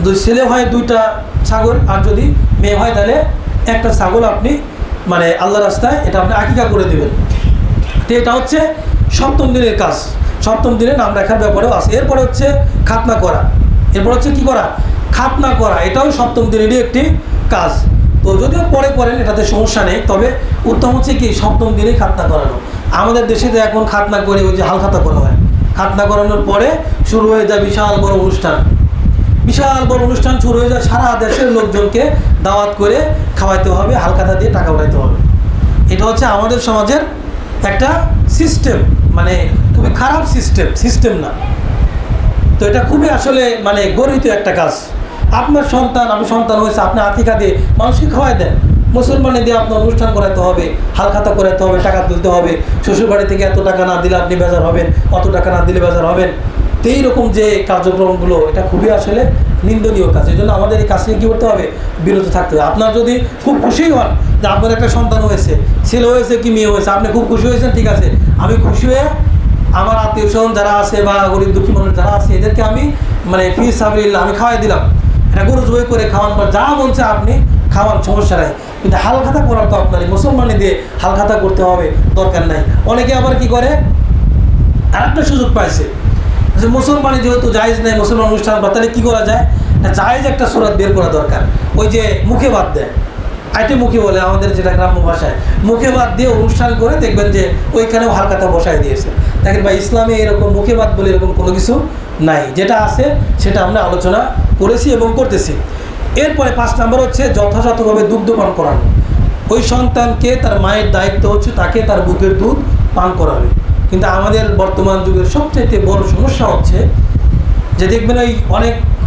যদি ছেলে হয় 2টা ছাগল, আর যদি মেয়ে হয় তাহলে একটা ছাগল আপনি মানে আল্লাহ রাস্তায় এটা আপনি আকিকা করে দেবেন। তো এটা হচ্ছে 7ম দিনের কাজ। 7ম দিনে নাম রাখার ব্যাপারেও আছে। এরপরে হচ্ছে খাতনা করা। এরপর হচ্ছে কি করা? খাতনা করা। এটাও 7ম দিনেরই একটি কাজ। তো যদিও পরে করেন এটাতে সমস্যা নেই, তবে উত্তম হচ্ছে কি 7ম দিনেই খাতনা করানো। আমাদের দেশে তো এখন খাতনা করে ওই যে হালখাতা করা হয়, খাতনা করানোর পরে শুরু হয়ে যায় বিশাল বড় অনুষ্ঠান। বিশাল বড় অনুষ্ঠান শুরু হয়ে যায়, সারা দেশের লোকজনকে দাওয়াত করে খাওয়াইতে হবে, হালখাতা দিয়ে টাকা উঠাইতে হবে। এটা হচ্ছে আমাদের সমাজের একটা সিস্টেম, মানে খুবই খারাপ সিস্টেম না। তো এটা খুবই আসলে মানে গর্হিত একটা কাজ। আপনার সন্তান হয়েছে, আপনি আকিকা দিয়ে মানুষকে খাওয়াই দেন, মুসলমানে দিয়ে আপনার অনুষ্ঠান করাতে হবে, হালখাতা করাতে হবে, টাকা তুলতে হবে। শ্বশুরবাড়ি থেকে এত টাকা না দিলে আপনি বেজার হবেন, অত টাকা না দিলে বেজার হবেন। তো এইরকম যে কার্যক্রমগুলো, এটা খুবই আসলে নিন্দনীয় কাজ। এই জন্য আমাদের এই কাজ থেকে কী করতে হবে? বিরত থাকতে হবে। আপনার যদি খুব খুশি হন যে আপনার একটা সন্তান হয়েছে, ছেলে হয়েছে কি মেয়ে হয়েছে, আপনি খুব খুশি হয়েছেন, ঠিক আছে, আমি খুশি হয়ে আমার আত্মীয় স্বজন যারা আছে বা গরিব দুঃখী মানুষ যারা আছে এদেরকে আমি মানে ফি সাবিলিল্লাহ আমি খাওয়াই দিলাম। এটা গরু জবাই করে খাওয়ান পর যা বলছে আপনি খাওয়ান, সমস্যা নাই। কিন্তু হালখাতা করার তো আপনার মুসলমানে দিয়ে হালখাতা করতে হবে, দরকার নাই। অনেকে আবার কি করে, আরেকটা সুযোগ পাইছে যে মুসলমানে যেহেতু জায়েজ নেই মুসলমান অনুষ্ঠান, বা তাহলে কী করা যায়, জায়েজ একটা সুরাত বের করা দরকার। ওই যে মুখে বাদ দেয়, আইটে মুখে বলে আমাদের যেটা গ্রাম্য ভাষায়, মুখে বাদ দিয়ে অনুষ্ঠান করে দেখবেন যে ওইখানেও হালখাতা বসায় দিয়েছে। দেখেন ভাই, ইসলামে এরকম মুখে বাদ বলে এরকম কোনো কিছু নাই। যেটা আছে সেটা আমরা আলোচনা করেছি এবং করতেছি। এরপরে 5 নম্বর হচ্ছে যথাযথভাবে দুগ্ধপান করানো। ওই সন্তানকে তার মায়ের দায়িত্ব হচ্ছে তাকে তার বুকের দুধ পান করাবে। কিন্তু আমাদের বর্তমান যুগের সবচেয়ে বড় সমস্যা হচ্ছে যে দেখবেন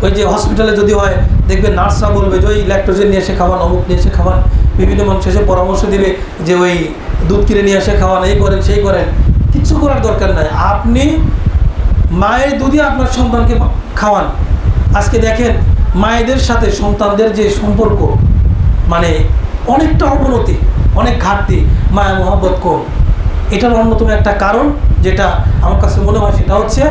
ওই যে হসপিটালে যদি হয় দেখবেন নার্সরা বলবে যে ওই ল্যাকটোজেন নিয়ে এসে খাওয়ান, অমুক নিয়ে এসে খাওয়ান, বিভিন্ন মানুষ এসে পরামর্শ দিবে যে ওই দুধ কিনে নিয়ে এসে খাওয়ান, এই করেন সেই করেন। কিচ্ছু করার দরকার নাই, আপনি মায়ের দুধই আপনার সন্তানকে খাওয়ান। আজকে দেখেন মায়েদের সাথে সন্তানদের যে সম্পর্ক মানে অনেকটা অবনতি, অনেক ঘাটতি, মায়া মোহাব্বত কম। এটার অন্যতম একটা কারণ যেটা আমার কাছে মনে হয় সেটা হচ্ছে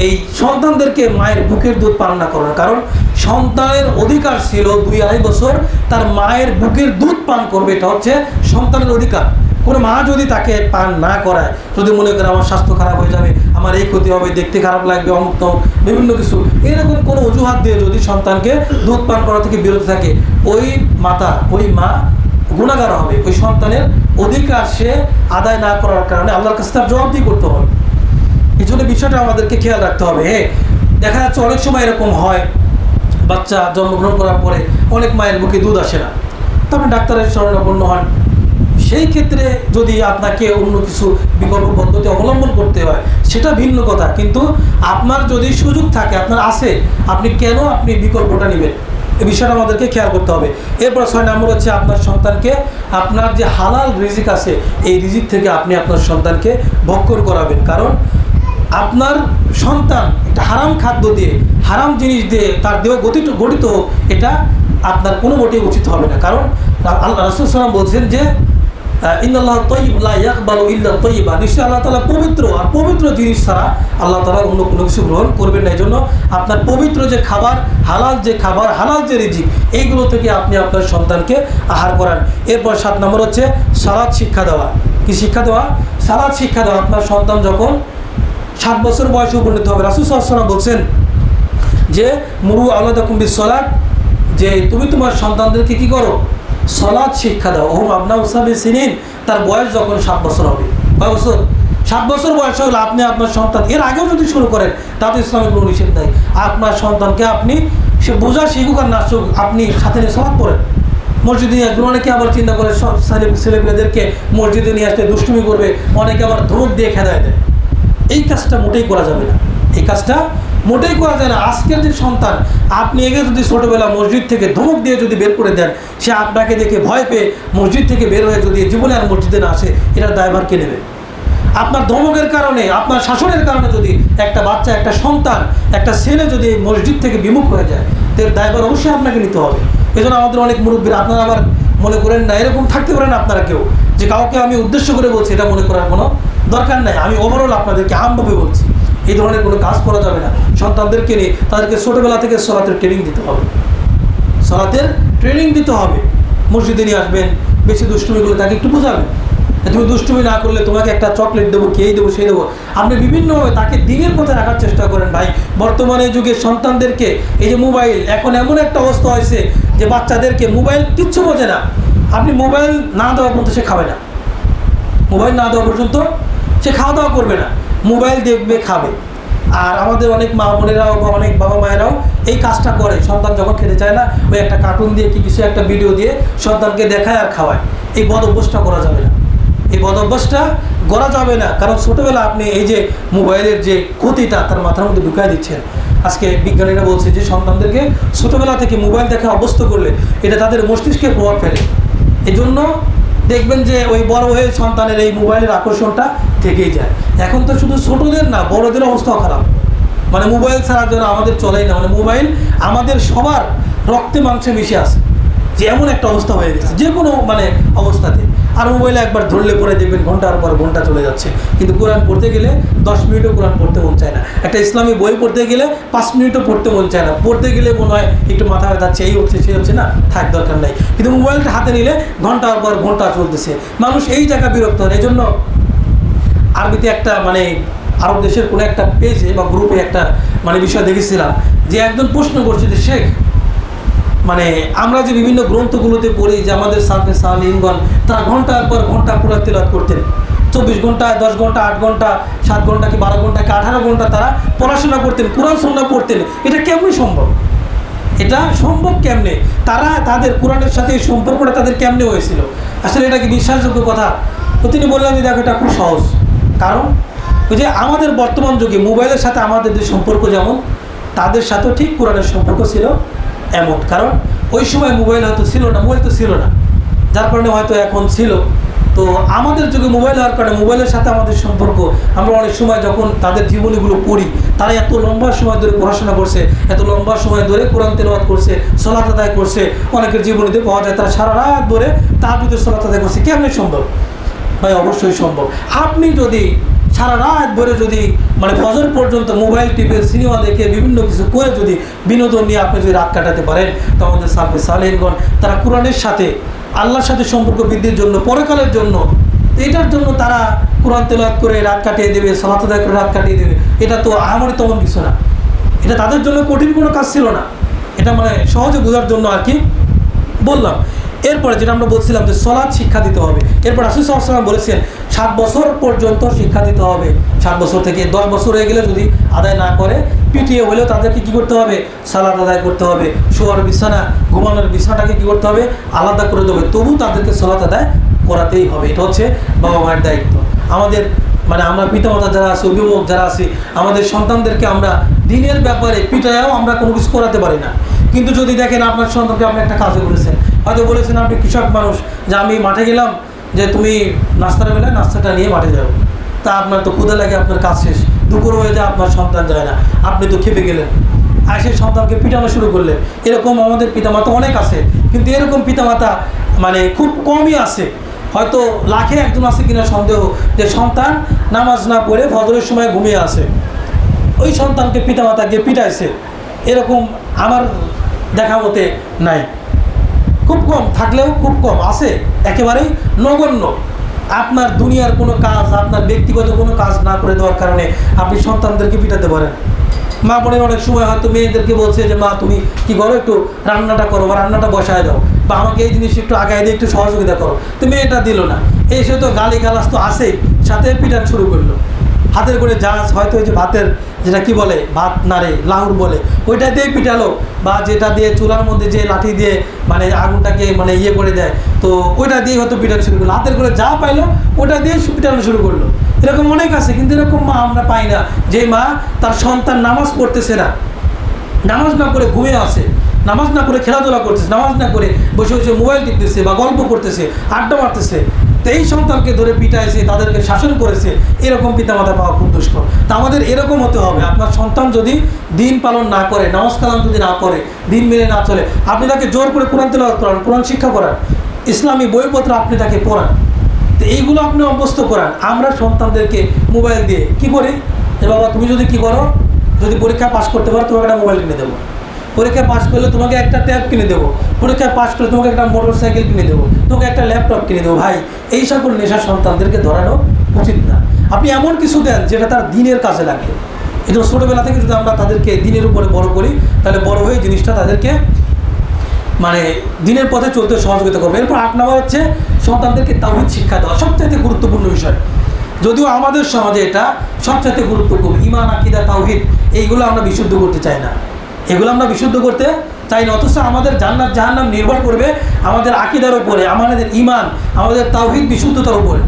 এই সন্তানদেরকে মায়ের বুকের দুধ পান না করার কারণ। সন্তানের অধিকার ছিল 2-2.5 বছর তার মায়ের বুকের দুধ পান করবে, এটা হচ্ছে সন্তানের অধিকার। কোনো মা যদি তাকে পান না করায়, যদি মনে করে আমার স্বাস্থ্য খারাপ হয়ে যাবে, আমার এই ক্ষতি হবে, দেখতে খারাপ লাগবে, অমুক তমুক বিভিন্ন কিছু, এরকম কোনো অজুহাত দিয়ে যদি সন্তানকে দুধ পান করা থেকে বিরত থাকে, ওই মাতা ওই মা গুনাহগার হবে। ওই সন্তানের অধিকার সে আদায় না করার কারণে আল্লাহর কাছে তার জবাবদিহি করতে হবে। এই জন্য বিষয়টা আমাদেরকে খেয়াল রাখতে হবে। দেখা যাচ্ছে অনেক সময় এরকম হয়, বাচ্চা জন্মগ্রহণ করার পরে অনেক মায়ের বুকে দুধ আসে না, তখন ডাক্তারের শরণাপন্ন হন। সেই ক্ষেত্রে যদি আপনাকে অন্য কিছু বিকল্প পদ্ধতি অবলম্বন করতে হয় সেটা ভিন্ন কথা, কিন্তু আপনার যদি সুযোগ থাকে, আপনার আছে, আপনি কেন বিকল্পটা নেবেন, এই বিষয়টা আমাদেরকে খেয়াল করতে হবে। এরপর 6 নম্বর হচ্ছে আপনার সন্তানকে আপনার যে হালাল রিজিক আছে এই রিজিক থেকে আপনি আপনার সন্তানকে ভক্ষণ করাবেন। কারণ আপনার সন্তান একটা হারাম খাদ্য দিয়ে, হারাম জিনিস দিয়ে তার দেহ গঠিত হোক, এটা আপনার কোনো মোটেই উচিত হবে না। কারণ আল্লাহ রাসূল সাল্লাল্লাহু আলাইহি ওয়াসাল্লাম বলছেন যে ইন্নাল্লাহা তাইয়্যিব লা ইয়াকবালু ইল্লা তাইয়্যিবা, নিশ্চয়ই আল্লাহ তাআলা পবিত্র, আর পবিত্র জিনিস ছাড়া আল্লাহ তাআলা অন্য কোনো কিছু গ্রহণ করবেন না। এই জন্য আপনার পবিত্র যে খাবার, হালাল যে রিজিক, এইগুলো থেকে আপনি আপনার সন্তানকে আহার করান। এরপর 7 নম্বর হচ্ছে সালাত শিক্ষা দেওয়া। কি শিক্ষা দেওয়া? সালাত শিক্ষা দেওয়া। আপনার সন্তান যখন 7 বছর বয়সে উপনীত হবে, রাসূল সাল্লাল্লাহু আলাইহি ওয়াসাল্লাম বলছেন যে মুরু আওলাদাকুম বিস-সালাত, যে তুমি তোমার সন্তানদেরকে কি করো? সালাত শিক্ষা দাও। ওহুম আবনাউ সাব'i সিনিন, তার বয়স যখন 7 বছর হবে। কয় বছর? 7 বছর বয়স হলে আপনি আপনার সন্তান, এর আগেও যদি শুরু করেন তাতে ইসলামের কোনো নিষেধ নাই। আপনার সন্তানকে আপনি সে বোঝা শিখুক আর না শিখুক, আপনি সাথে নিয়ে সালাত পড়েন। মসজিদে নিয়ে আসবেন। অনেকে আবার চিন্তা করে সব ছেলেমেয়েদেরকে মসজিদে নিয়ে আসতে দুষ্টুমি করবে, অনেকে আবার ধমক দিয়ে খেদায় দেয়। এই কাজটা মোটেই করা যাবে না, এই কাজটা মোটেই করা যায় না। আজকের যে সন্তান, আপনি এগে যদি ছোটোবেলা মসজিদ থেকে ধমক দিয়ে যদি বের করে দেন, সে আপনাকে দেখে ভয় পেয়ে মসজিদ থেকে বের হয়ে যদি জীবনে আর মসজিদে না আসে, এটার দায়ভার কে নেবে? আপনার ধমকের কারণে, আপনার শাসনের কারণে যদি একটা বাচ্চা, একটা সন্তান, একটা ছেলে যদি মসজিদ থেকে বিমুখ হয়ে যায়, এর দায়ভার অবশ্যই আপনাকে নিতে হবে। এই জন্য আমাদের অনেক মুরব্বীরা, আপনারা আবার মনে করেন না, এরকম থাকতে পারেন আপনারা কেউ, যে কাউকে আমি উদ্দেশ্য করে বলছি, এটা মনে করার কোনো দরকার নাই। আমি ওভারঅল আপনাদেরকে আমভাবে বলছি, এই ধরনের কোনো কাজ করা যাবে না। সন্তানদেরকে নিয়ে তাদেরকে ছোটোবেলা থেকে সালাতের ট্রেনিং দিতে হবে, সালাতের ট্রেনিং দিতে হবে। মসজিদে নিয়ে আসবেন, বেশি দুষ্টুমিগুলো তাকে একটু বোঝাবেন, তুমি দুষ্টুমি না করলে তোমাকে একটা চকলেট দেবো, কি এই দেবো সেই দেবো। আপনি বিভিন্নভাবে তাকে দিনের পথে রাখার চেষ্টা করেন। ভাই, বর্তমানে যুগে সন্তানদেরকে এই যে মোবাইল, এখন এমন একটা অবস্থা হয়েছে যে বাচ্চাদেরকে মোবাইল কিচ্ছু বোঝে না। আপনি মোবাইল না দেওয়া পর্যন্ত সে খাবে না, মোবাইল না দেওয়া পর্যন্ত সে খাওয়া দাওয়া করবে না, মোবাইল দেখবে, খাবে। আর আমাদের অনেক মা বোনেরাও বা অনেক বাবা মায়েরাও এই কাজটা করে। সন্তান যখন খেতে চায় না, ওই একটা কার্টুন দিয়ে কি কিছু একটা ভিডিও দিয়ে সন্তানকে দেখায় আর খাওয়ায়। এই বদ অভ্যাসটা করা যাবে না, এই বদ অভ্যাসটা করা যাবে না। কারণ ছোটোবেলা আপনি এই যে মোবাইলের যে ক্ষতিটা তার মাথার মধ্যে ঢুকাই দিচ্ছেন। আজকে বিজ্ঞানীরা বলছে যে সন্তানদেরকে ছোটোবেলা থেকে মোবাইল দেখা অভ্যস্ত করলে এটা তাদের মস্তিষ্কে প্রভাব ফেলে। এই জন্য দেখবেন যে ওই বড় হয়ে সন্তানের এই মোবাইলের আকর্ষণটা থেকেই যায়। এখন তো শুধু ছোটোদের না, বড়দের অবস্থাও খারাপ। মানে মোবাইল ছাড়ার জন্য আমাদের চলেই না, মানে মোবাইল আমাদের সবার রক্তে মাংসে মিশে আছে, যে এমন একটা অবস্থা হয়ে গেছে যে কোনো মানে অবস্থাতে। আর মোবাইলে একবার ধরলে পরে দেখবেন ঘন্টার পর ঘন্টা চলে যাচ্ছে। কিন্তু কোরআন পড়তে গেলে 10 মিনিটও কোরআন পড়তে মন চায় না। একটা ইসলামী বই পড়তে গেলে 5 মিনিটও পড়তে মন চায় না। পড়তে গেলে মনে হয় একটু মাথা ব্যথাচ্ছে, এই হচ্ছে সেই হচ্ছে, না থাক, দরকার নাই। কিন্তু মোবাইলটা হাতে নিলে ঘন্টার পর ঘন্টা চলতেছে, মানুষ এই জায়গা বিরক্ত হয়। এই জন্য আরবিতে একটা মানে আরব দেশের কোনো একটা পেজে বা গ্রুপে একটা মানে বিষয় দেখেছিলাম যে একজন প্রশ্ন করছে যে শেখ, মানে আমরা যে বিভিন্ন গ্রন্থগুলোতে পড়ি যে আমাদের সালফে সালিহিনগণ তারা ঘন্টার পর ঘন্টা কোরআন তিলাওয়াত করতেন, 24 ঘন্টা, 10 ঘন্টা, 8 ঘন্টা, 7 ঘন্টা কি 12 ঘন্টা কি 18 ঘন্টা তারা পড়াশোনা করতেন, কোরআন সুন্নাহ পড়তেন। এটা কেমন সম্ভব? এটা সম্ভব কেমনে? তারা তাদের কোরআনের সাথে এই সম্পর্কটা তাদের কেমনে হয়েছিল? আসলে এটা কি বিশ্বাসযোগ্য কথা? তো তিনি বললেন যে দেখো এটা খুব সহজ। কারণ ওই যে আমাদের বর্তমান যুগে মোবাইলের সাথে আমাদের যে সম্পর্ক যেমন, তাদের সাথেও ঠিক কোরআনের সম্পর্ক ছিল এমন। কারণ ওই সময় মোবাইল হয়তো ছিল না, মোবাইল তো ছিল না, যার কারণে হয়তো এখন ছিল। তো আমাদের যুগে মোবাইল হওয়ার কারণে মোবাইলের সাথে আমাদের সম্পর্ক, আমরা অনেক সময় যখন তাদের জীবনীগুলো পড়ি, তারা এত লম্বা সময় ধরে পড়াশোনা করছে, এত লম্বা সময় ধরে কোরআন তেলাওয়াত করছে, সালাত আদায় করছে। অনেকের জীবনীতে পাওয়া যায় তারা সারা রাত ধরে তাহাজ্জুদের সালাত আদায় করছে। কেমনে সম্ভব? ভাই অবশ্যই সম্ভব। আপনি যদি সারা রাত ধরে যদি মানে ফজর পর্যন্ত মোবাইল টিপে সিনেমা দেখে বিভিন্ন কিছু করে যদি বিনোদন নিয়ে আপনি যদি রাত কাটাতে পারেন, তো আমাদের সালফে সালেহীনগণ তারা কোরআনের সাথে, আল্লাহর সাথে সম্পর্ক বৃদ্ধির জন্য, পরকালের জন্য, এটার জন্য তারা কোরআন তেলাওয়াত করে রাত কাটিয়ে দেবে, সালাত আদায় করে রাত কাটিয়ে দেবে। এটা তো আমারই তেমন কিছু না, এটা তাদের জন্য কঠিন কোনো কাজ ছিল না। এটা মানে সহজে বোঝার জন্য আর কি বললাম। এরপরে যেটা আমরা বলছিলাম যে সলাৎ শিক্ষা দিতে হবে। এরপর রাসূল সাল্লাল্লাহু আলাইহি ওয়াসাল্লাম বলেছেন 7 বছর পর্যন্ত শিক্ষা দিতে হবে। 7 বছর থেকে 10 বছর হয়ে গেলে যদি আদায় না করে, পিটিয়ে হলেও তাদেরকে কী করতে হবে? সালাত আদায় করতে হবে। শোয়ার বিছানা, ঘুমানোর বিছানাটাকে কী করতে হবে? আলাদা করে দেবে। তবু তাদেরকে সালাত আদায় করাতেই হবে। এটা হচ্ছে বাবা মায়ের দায়িত্ব। আমাদের মানে আমরা পিতামাতা যারা আছি, অভিভাবক যারা আছি, আমাদের সন্তানদেরকে আমরা দিনের ব্যাপারে পিটায়াও আমরা কোনো কিছু করাতে পারি না। কিন্তু যদি দেখেন আপনার সন্তানকে আপনি একটা কাজে করেছেন, হয়তো বলেছেন আপনি কৃষক মানুষ, যে আমি মাঠে গেলাম, যে তুমি নাস্তার বেলায় নাস্তাটা নিয়ে মাঠে যাও। তা আপনার তো ক্ষুধা লাগে, আপনার কাজ শেষ, দুপুর হয়ে যায়, আপনার সন্তান যায় না, আপনি তো খেপে গেলেন, আর সেই সন্তানকে পিটানো শুরু করলেন। এরকম আমাদের পিতামাতা অনেক আছে, কিন্তু এরকম পিতামাতা মানে খুব কমই আছে। হয়তো লাখে একজন আছে কিনা সন্দেহ, যে সন্তান নামাজ না পড়ে ফজরের সময় ঘুমিয়ে আছে, ওই সন্তানকে পিতামাতা গিয়ে পিটাইছে। এরকম আমার দেখা মতে নাই, খুব কম, থাকলেও খুব কম আছে, একেবারেই নগণ্য। আপনার দুনিয়ার কোনো কাজ, আপনার ব্যক্তিগত কোনো কাজ না করে দেওয়ার কারণে আপনি সন্তানদেরকে পিটাতে পারেন। মা বোনের অনেক সময় হয়তো মেয়েদেরকে বলছে যে মা তুমি কি করো, একটু রান্নাটা করো বা রান্নাটা বসায় দাও, বা আমাকে এই জিনিস একটু আগায় দিয়ে একটু সহযোগিতা করো, তো মেয়েটা দিল না, এসে তো গালি গালাজ তো আসেই, সাথে পিটান শুরু করলো। হাতের করে জাহাজ, হয়তো ওই যে ভাতের যেটা কি বলে, ভাত নাড়ে লাহুর বলে, ওইটা দিয়ে পিটালো, বা যেটা দিয়ে চুলার মধ্যে যে লাঠি দিয়ে মানে আগুনটাকে মানে ইয়ে করে দেয়, তো ওইটা দিয়ে হয়তো পিটানো শুরু করলো। হাতের করে যা পাইলো ওটা দিয়ে পিটানো শুরু করলো। এরকম অনেক আছে, কিন্তু এরকম মা আমরা পাই না, যে মা তার সন্তান নামাজ পড়তেছে না, নামাজ না করে ঘুমিয়ে আছে, নামাজ না করে খেলাধুলা করতেছে, নামাজ না করে বসে বসে মোবাইল টিপতেছে বা গল্প করতেছে, আড্ডা মারতেছে, তো এই সন্তানকে ধরে পিটাইছে, তাদেরকে শাসন করেছে। এরকম পিতামাতা পাওয়া খুব দুষ্কর। তা আমাদের এরকম হতে হবে, আপনার সন্তান যদি দিন পালন না করে, নামাজ কালাম যদি না করে, দিন মেনে না চলে, আপনি তাকে জোর করে কোরআন তেলাওয়াত করান, কোরআন শিক্ষা করান, ইসলামী বইপত্র আপনি তাকে পড়ান, তো এইগুলো আপনি অভ্যস্ত করান। আমরা সন্তানদেরকে মোবাইল দিয়ে কী করি, যে বাবা তুমি যদি কী করো, যদি পরীক্ষা পাস করতে পারো তোমাকে একটা মোবাইল কিনে দেবো, পরীক্ষায় পাস করলে তোমাকে একটা ট্যাব কিনে দেবো, পরীক্ষায় পাস করলে তোমাকে একটা মোটর সাইকেল কিনে দেবো, তোমাকে একটা ল্যাপটপ কিনে দেবো। ভাই এই সকল নেশা সন্তানদেরকে ধরানো উচিত না। আপনি এমন কিছু দেন যেটা তার দিনের কাজে লাগে। এই জন্য ছোটোবেলা থেকে যদি আমরা তাদেরকে দিনের উপরে বড় করি, তাহলে বড় হয়ে জিনিসটা তাদেরকে মানে দিনের পথে চলতে সহযোগিতা করবে। এরপর 8 নম্বর হচ্ছে সন্তানদেরকে তাওহীদ শিক্ষা দেওয়া, সবচাইতে গুরুত্বপূর্ণ বিষয়। যদিও আমাদের সমাজে এটা সবচাইতে গুরুত্বপূর্ণ, ঈমান, আকীদা, তাওহীদ, এইগুলো আমরা বিশুদ্ধ করতে চাই না, এগুলো আমরা বিশুদ্ধ করতে চাই না। অথচ আমাদের জান্নাত জাহান্নাম নির্ভর করবে আমাদের আকীদার উপরে, আমাদের ঈমান, আমাদের তাওহীদ বিশুদ্ধতার উপরে।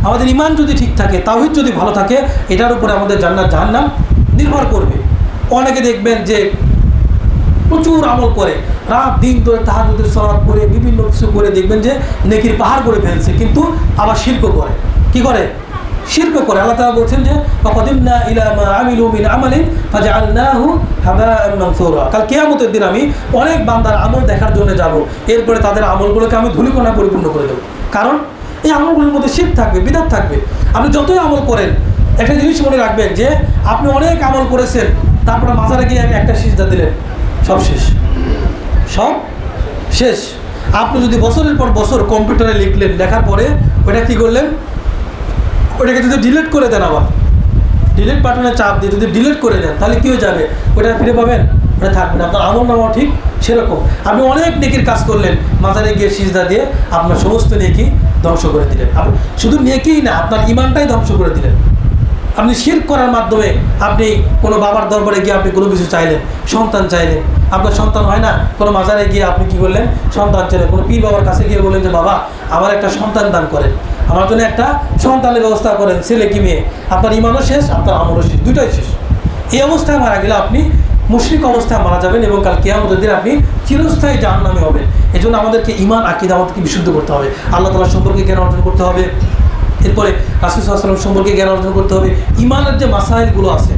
আমাদের ঈমান যদি ঠিক থাকে, তাওহীদ যদি ভালো থাকে, এটার উপরে আমাদের জান্নাত জাহান্নাম নির্ভর করবে। অনেকে দেখবেন যে প্রচুর আমল করে, রাত দিন ধরে তাহাজ্জুদের সালাত করে বিভিন্ন কিছু করে, দেখবেন যে নেকির পাহাড় করে ফেলছে, কিন্তু আবার শিরক করে। কি করে? শিরক করে। আল্লাহ তাআলা বলছেন যে ওয়াকাদিমনা ইলা মা আমিলু মিন আমালিন ফাজআলনাহু হাবাআন মানসুরা। কাল কিয়ামতের দিন আমি অনেক বান্দার আমল দেখার জন্য যাব, এরপরে তাদের আমলগুলোকে আমি ধূলিকণা পরিপূর্ণ করে দেবো। কারণ এই আমলগুলোর মধ্যে শিরক থাকবে, বিদআত থাকবে। আপনি যতই আমল করেন, একটা জিনিস মনে রাখবেন যে আপনি অনেক আমল করেছেন, তারপরে মাজারে গিয়ে একটা সিজদা দিলেন, সব শেষ, সব শেষ। আপনি যদি বছরের পর বছর কম্পিউটারে লিখলেন, লেখার পরে ওইটা কী করলেন, ওইটাকে যদি ডিলিট করে দেন, আবার ডিলিট বাটনে চাপ দিয়ে যদি ডিলিট করে দেন, তাহলে কী হয়ে যাবে? ওইটা ফিরে পাবেন? ওটা থাকবে না। আপনার আমল নামাও ঠিক সেরকম। আপনি অনেক নেকির কাজ করলেন, মাজারে গিয়ে সিজদা দিয়ে আপনার সমস্ত নেকি ধ্বংস করে দিলেন। আপনি শুধু নেকিই না, আপনার ঈমানটাই ধ্বংস করে দিলেন। আপনি শিরক করার মাধ্যমে আপনি কোনো বাবার দরবারে গিয়ে আপনি কোনো কিছু চাইলেন, সন্তান চাইলেন, আপনার সন্তান হয় না, কোনো মাজারে গিয়ে আপনি কী করলেন, সন্তান চাইলেন, কোনো পীর বাবার কাছে গিয়ে বললেন যে বাবা আমার একটা সন্তান দান করেন, আমার জন্য একটা সন্তানের ব্যবস্থা করেন, ছেলে কি মেয়ে। আপনার ইমানও শেষ, আপনার আমলও শেষ, দুটোই শেষ। এই অবস্থায় মারা গেলে আপনি মুশরিক অবস্থায় মারা যাবেন এবং কাল কিয়ামতের দিন আপনি চিরস্থায়ী জাহান্নামে হবেন। এই জন্য আমাদেরকে ইমান আকীদা আমাদেরকে বিশুদ্ধ করতে হবে, আল্লাহ তাআলা সম্পর্কে জ্ঞান অর্জন করতে হবে, এরপরে রাসূল সাল্লাল্লাহু আলাইহি ওয়াসাল্লাম সম্পর্কে জ্ঞান অর্জন করতে হবে। ইমানের যে মাসাইলগুলো আছে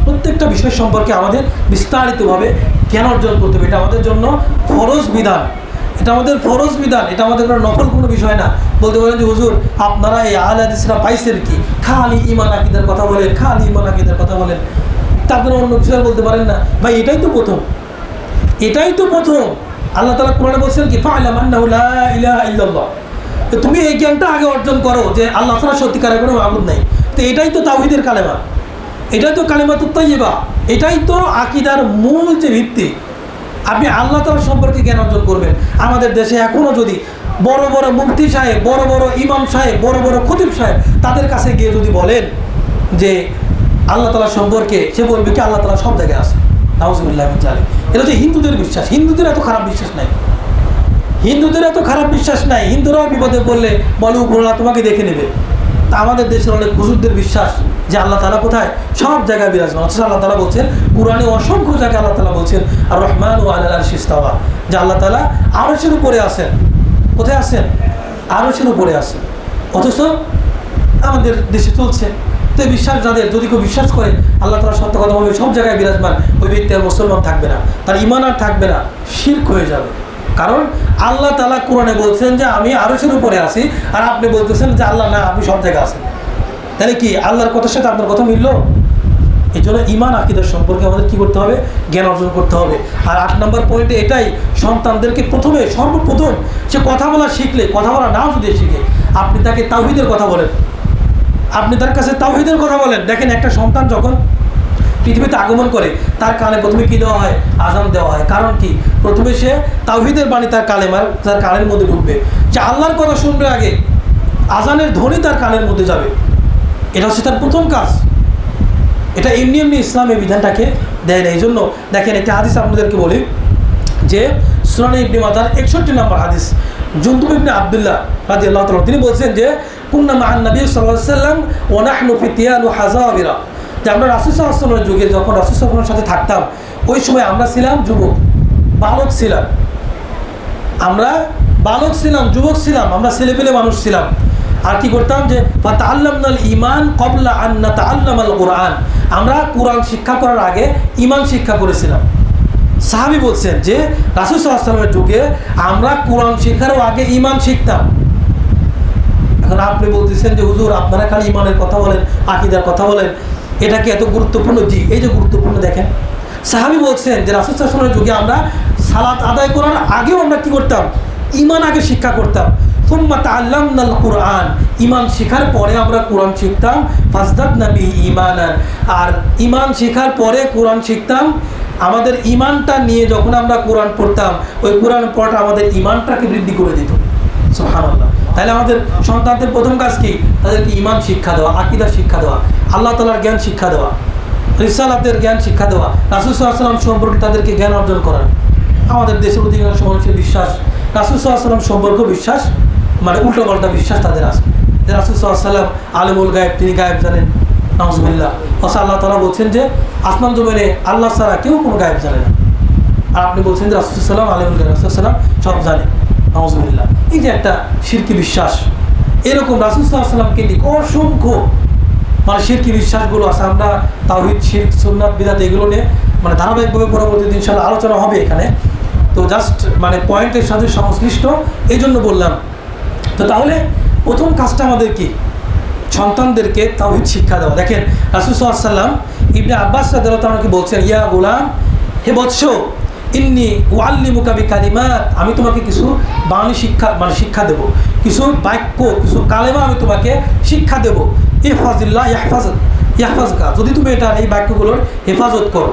প্রত্যেকটা বিষয় সম্পর্কে আমাদের বিস্তারিতভাবে জ্ঞান অর্জন করতে হবে। এটা আমাদের জন্য ফরজ বিধান, এটা আমাদের ফরজ বিধান, এটা আমাদের কোনো নফল কোনো বিষয় না। বলতে পারেন যে হুজুর আপনারা এই আহলে হাদিসরা পাইছেন কি, খালি ইমান আকীদার কথা বলেন, খালি ইমান আকীদার কথা বলেন, তা আপনারা অন্য কিছু বলতে পারেন না। ভাই এটাই তো প্রথম, এটাই তো প্রথম। আল্লাহ তাআলা কোরআনে বলছেন কি ফা'লাম আন্নাহু লা ইলাহা ইল্লাল্লাহ, তো তুমি এই জ্ঞানটা আগে অর্জন করো যে আল্লাহ ছাড়া সত্যিকারের কোনো মাবুদ নাই। তো এটাই তো তাওহীদের কালেমা, এটাই তো কালিমাতুত তাইয়্যিবা, এটাই তো আকীদার মূল যে ভিত্তি। আপনি আল্লাহ তাআলা সম্পর্কে জ্ঞান অর্জন করবেন। আমাদের দেশে এখনও যদি বড় বড় মুফতি সাহেব, বড় বড় ইমাম সাহেব, বড় বড় খতিব সাহেব তাদের কাছে গিয়ে যদি বলেন যে আল্লাহ তাআলা সম্পর্কে, সে বলবে কি আল্লাহ তাআলা সব জায়গায় আছে। নাউযুবিল্লাহি মিন যালিক। এটা হচ্ছে হিন্দুদের বিশ্বাস। হিন্দুদের এত খারাপ বিশ্বাস নাই, হিন্দুদের এত খারাপ বিশ্বাস নাই। হিন্দুরাও বিপদে পড়লে বলে উপরওয়ালা তোমাকে দেখে নেবে। তা আমাদের দেশের অনেক হুজুরদের বিশ্বাস যে আল্লাহ তাআলা কোথায়, সব জায়গায় বিরাজমান। অথচ আল্লাহ তাআলা বলছেন কুরআনে অসংখ্য জায়গায় আল্লাহ তাআলা বলছেন আর রহমানু আলাল আরশি ইস্তাওয়া, যে আল্লাহ তাআলা আরশের উপরে আছেন। কোথায় আছেন? আরশের উপরে আছেন। অথচ আমাদের দেশে চলছে। তো বিশ্বাস যাদের, যদি কেউ বিশ্বাস করে আল্লাহ তাআলা সত্য কথা বলবে, সব জায়গায় বিরাজমান, ওই ব্যক্তি আর মুসলমান থাকবে না, তার ঈমান আর থাকবে না, শিরক হয়ে যাবে। কারণ আল্লাহ তাআলা কোরআনে বলছেন যে আমি আরশের উপরে আছি, আর আপনি বলতেছেন যে আল্লাহ না, আপনি সব জায়গায় আছেন। তাহলে কি আল্লাহর কথার সাথে আপনার কথা মিলল? এই জন্য ঈমান আকীদার সম্পর্কে আমাদের কী করতে হবে? জ্ঞান অর্জন করতে হবে। আর 8 নম্বর পয়েন্টে এটাই, সন্তানদেরকে প্রথমে সর্বপ্রথম সে কথা বলা শিখলে, কথা বলা নাও যদি শিখে, আপনি তাকে তাওহীদের কথা বলেন, আপনি তার কাছে তাওহীদের কথা বলেন। দেখেন একটা সন্তান যখন পৃথিবীতে আগমন করে তার কানে প্রথমে কী দেওয়া হয়? আযান দেওয়া হয়। কারণ কি? প্রথমে সে তাওহীদের বাণী তার কালেমার, তার কানের মধ্যে ঢুকবে। যে আল্লাহর কথা শুনবে আগে, আযানের ধ্বনি তার কানের মধ্যে যাবে। এটা হচ্ছে তার প্রথম কাজ। এটা এমনি এমনি ইসলাম এই বিধানটাকে দেয় না। এই জন্য দেখেন একটা হাদিস আপনাদেরকে বলি, যে সুনানে ইবনে মাজার 61 নম্বর হাদিস, জুনদুব ইবনে আব্দুল্লাহ রাদিয়াল্লাহু তাআলা তিনি বলছেন যে কুন্না মা'আন নবী সাল্লাল্লাহু আলাইহি ওয়াসাল্লাম ওয়া নাহনু ফিতিয়ান ওয়া হাযাবিরা, যে আমরা রাসূল সাল্লাল্লাহু আলাইহি ওয়াসাল্লামের যুগে যখন রাসূল সাল্লাল্লাহু আলাইহি ওয়াসাল্লামের সাথে থাকতাম, ওই সময় আমরা ছিলাম যুবক, বালক ছিলাম, আমরা বালক ছিলাম, যুবক ছিলাম, আমরা ছেলেপেলে মানুষ ছিলাম। আর কি করতাম? যে ফাতাআল্লামনাল ঈমান ক্বাবলা আন নাতাআল্লামাল কুরআন, আমরা কুরআন শিক্ষা করার আগে ঈমান শিক্ষা করেছিলাম। সাহাবী বলছেন যে রাসূল সাল্লাল্লাহু আলাইহি ওয়াসাল্লামের যুগে আমরা কুরআন শিক্ষারও আগে ঈমান শিখতাম। এখন আপনি বলতেছেন যে হুজুর আপনারা খালি ঈমানের কথা বলেন, আকীদার কথা বলেন, এটা কি এত গুরুত্বপূর্ণ? জি, এই যে গুরুত্বপূর্ণ। দেখেন সাহাবী বলছেন যে রাসূল সাল্লাল্লাহু আলাইহি ওয়াসাল্লামের যুগে আমরা সালাত আদায় করার আগেও আমরা কি করতাম? ঈমান আগে শিক্ষা করতাম। সুম্মা তাআল্লামনাল কুরআন, ঈমান শেখার পরে আমরা কোরআন শিখতাম। ফাজদাদনা বিহি ঈমানান, আর ঈমান শেখার পরে কোরআন শিখতাম। আমাদের ঈমানটা নিয়ে যখন আমরা কোরআন পড়তাম, ওই কোরআন পড়াটা আমাদের ঈমানটাকে বৃদ্ধি করে দিত। সুবহানাল্লাহ। তাহলে আমাদের সন্তানদের প্রথম কাজ কি? তাদেরকে ঈমান শিক্ষা দেওয়া, আকীদা শিক্ষা দেওয়া, আল্লাহ তাআলার জ্ঞান শিক্ষা দেওয়া, রিসালাতের জ্ঞান শিক্ষা দেওয়া, রাসূল সাল্লাল্লাহু আলাইহি ওয়াসাল্লাম সম্পর্কে তাদেরকে জ্ঞান অর্জন করা। আমাদের দেশের অধিকাংশ মানুষের বিশ্বাস রাসূল সাল্লাল্লাহু আলাইহি ওয়াসাল্লাম সম্পর্কে বিশ্বাস মানে উল্টোপাল্টা বিশ্বাস তাদের আছে, যে রাসূল সাল্লাল্লাহু আলাইহি ওয়াসাল্লাম আলিমুল গায়েব, তিনি গায়েব জানেন। নাউযুবিল্লাহ। অথচ আল্লাহ তাআলা বলছেন যে আসমান জমিনে আল্লাহ ছাড়া কেউ কোনো গায়েব জানে না। আর আপনি বলছেন যে রাসূল সাল্লাল্লাহু আলাইহি ওয়াসাল্লাম আলিমুল গায়েব, রাসূল সাল্লাল্লাহু আলাইহি ওয়াসাল্লাম সব জানে। নাউযুবিল্লাহ। এই যে একটা শিরকি বিশ্বাস, এরকম রাসূল সাল্লাল্লাহু আলাইহি ওয়াসাল্লাম কেন্দ্রিক অসংখ্য মানে শিরকি বিশ্বাসগুলো আছে। আমরা তাওহীদ, শিরক, সুন্নাত, বিদআত এগুলো নিয়ে মানে ধারাবাহিকভাবে পরবর্তীতে ইনশাআল্লাহ আলোচনা হবে এখানে। তো জাস্ট মানে পয়েন্টের সাথে সংশ্লিষ্ট, এই জন্য বললাম। তো তাহলে প্রথম কাজটা আমাদের কি? সন্তানদেরকে তাওহীদ শিক্ষা দেওয়া। দেখেন রাসূল সাল্লাল্লাহু আলাইহি ওয়াসাল্লাম ইবনে আব্বাস রাদিয়াল্লাহু তাআলা বলছেন, ইয়া গোলাম, হে বৎস, ইন্নী উআল্লিমুকা বিকালিমাত, আমি তোমাকে কিছু বাণী শিক্ষা মানে শিক্ষা দেব, কিছু বাক্য, কিছু কালেমা আমি তোমাকে শিক্ষা দেব। ইহফাজিল্লাহ ইয়াহফাজকা, যদি তুমি এটার এই বাক্যগুলোর হেফাজত করো,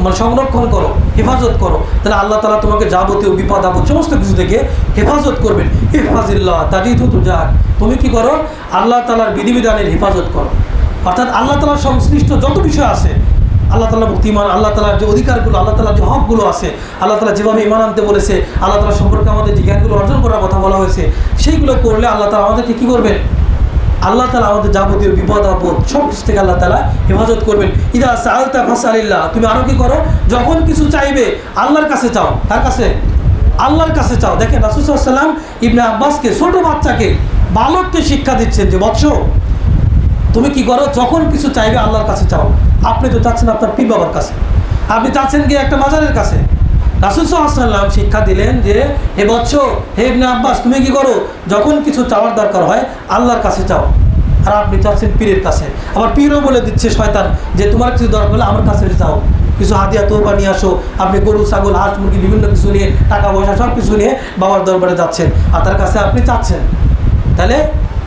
মানে সংরক্ষণ করো, হেফাজত করো, তাহলে আল্লাহ তাআলা তোমাকে যাবতীয় বিপদ আপদ সমস্ত কিছু থেকে হেফাজত করবেন। ইহফাজিল্লাহ তাজিদহু তুজাক, তুমি কি করো? আল্লাহ তাআলার বিধিবিধানের হেফাজত করো। অর্থাৎ আল্লাহ তাআলার সংশ্লিষ্ট যত বিষয় আছে, আল্লাহ তাআলার প্রতি ঈমান, আল্লাহ তাআলার যে অধিকারগুলো, আল্লাহ তাআলার যে হকগুলো আছে, আল্লাহ তাআলা যেভাবে ঈমান আনতে বলেছে, আল্লাহ তাআলা সম্পর্কে আমাদের যে জ্ঞানগুলো অর্জন করার কথা বলা হয়েছে, সেইগুলো করলে আল্লাহ তাআলা আমাদেরকে কী করবেন? আল্লাহ তাআলা আমাদের যাবতীয় বিপদ আপদ সব কিছু থেকে আল্লাহ তাআলা হেফাজত করবেন। ইদা সাআলতা ফাসআলিল্লাহ, তুমি আরও কি করো? যখন কিছু চাইবে আল্লাহর কাছে চাও। কার কাছে? আল্লাহর কাছে চাও। দেখেন রাসূল সাল্লাল্লাহু আলাইহি ওয়াসাল্লাম ইবনে আব্বাসকে, ছোট বাচ্চাকে, বালককে শিক্ষা দিচ্ছেন যে বৎস, তুমি কি করো? যখন কিছু চাইবে আল্লাহর কাছে চাও। আপনি তো চাচ্ছেন আপনার পীর বাবার কাছে, আপনি চাচ্ছেন গিয়ে একটা মাজারের কাছে। রাসূল সাল্লাল্লাহু আলাইহি ওয়াসাল্লাম শিক্ষা দিলেন যে হে বৎস, হে ইবনে আব্বাস, তুমি কি করো? যখন কিছু চাওয়ার দরকার হয় আল্লাহর কাছে চাও। আর আপনি চাচ্ছেন পীরের কাছে। আবার পীরও বলে দিচ্ছে শয়তান যে তোমার কিছু দরকার হলে আমার কাছে চাও, কিছু হাদিয়া তওবা নিয়ে আসো। আপনি গরু, ছাগল, হাঁস, মুরগি বিভিন্ন কিছু নিয়ে, টাকা পয়সা সব কিছু নিয়ে বাবার দরবারে যাচ্ছেন, আর তার কাছে আপনি চাচ্ছেন। তাহলে